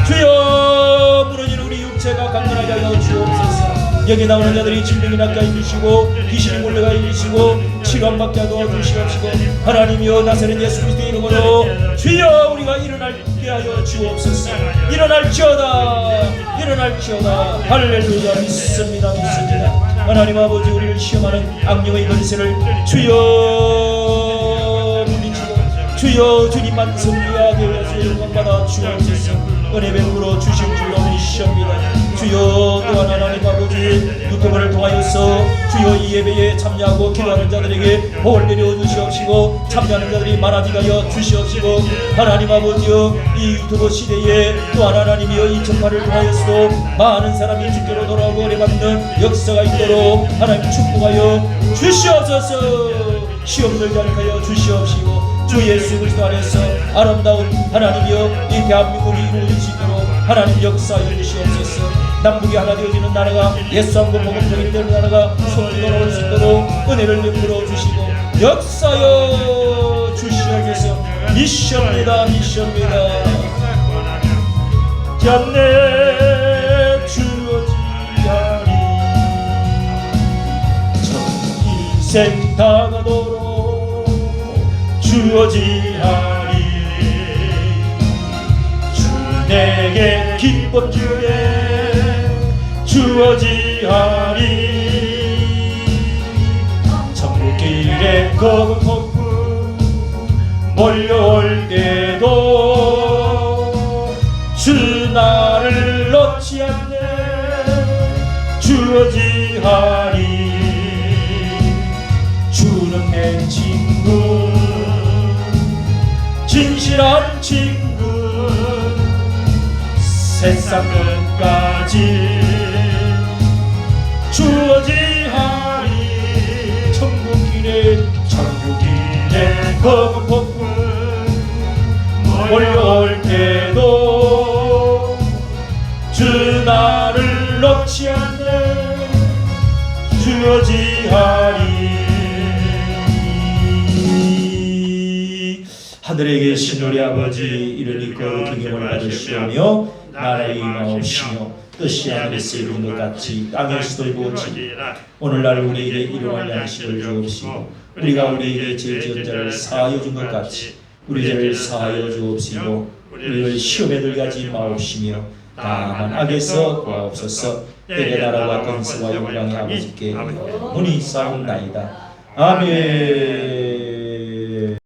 주여 무너진 우리 육체가 강건하게 하여 주옵소서. 여기 나오는 자들이 질병이 낫게 해주시고 귀신이 몰려가 해주시고 치료받게 하여 주시옵시고 하나님이여 나사렛 예수 그리스도의 이름으로 주여 우리가 일어나게 하여 주옵소서. 일어날지어다 할렐루야. 믿습니다. 하나님 아버지 우리를 시험하는 악령의 권세를 주여 물리치고 주여 주님만 승리하게 하여 영광받아 주옵소서. 은혜 베풀어 주실 줄로 믿습니다. 주여 또한 하나님 아버지 유튜브를 통하여서 주여 이 예배에 참여하고 기도하는 자들에게 복을 내려 주시옵시고 참여하는 자들이 많아지게 하여 주시옵시고 하나님 아버지여 이 유튜브 시대에 또한 하나님이여 이 전파를 통하여서도 많은 사람이 주께로 돌아오고 은혜받는 역사가 있도록 하나님 축복하여 주시옵소서. 시험 들지 않게 하여 주시옵시고 주 예수 그리스도 안에서 아름다운 하나님이여 이 대한민국이 이루어질 수 있도록 하나님 역사하여 주시옵소서. 남북이 하나 되어지는 나라가 예수함과 복음적인 되는 나라가 손이 돌아올 수 있도록 은혜를 베풀어 주시고 역사하여 주시옵소서. 미션입니다. 잡내 주어지하리 저 인생 다가도록 주어지하리 주 내게 기쁨 주에 주어지하리 천국길에 검은 폭풍 몰려올 때도 주 나를 놓지 않네 주어지하리 주어지하리. 주는 내 친구, 진실한 친구, 세상 끝까지 주어지하리. 천국길에 검은 폭풍 몰려올 때도 주 나를 놓지 않네. 주어지하리. 하늘에 계신 우리 아버지, 이르니 거룩히 경을 받으시오며 나라의 임하옵시며 뜻이 하늘에서 이룬 것 같이 땅에서도 이루어지리라. 오늘날 우리에게 일용할 양식을 주옵시고 우리가 우리에게 죄 지은 자를 사하여 준 것 같이 우리 죄를 사하여 주옵시고 우리를 시험에 들게 하지 마옵시며 다만 악에서 구하옵소서. 때의 나라와 권세와 영광의 아버지께 영원히 싸움나이다. 아멘.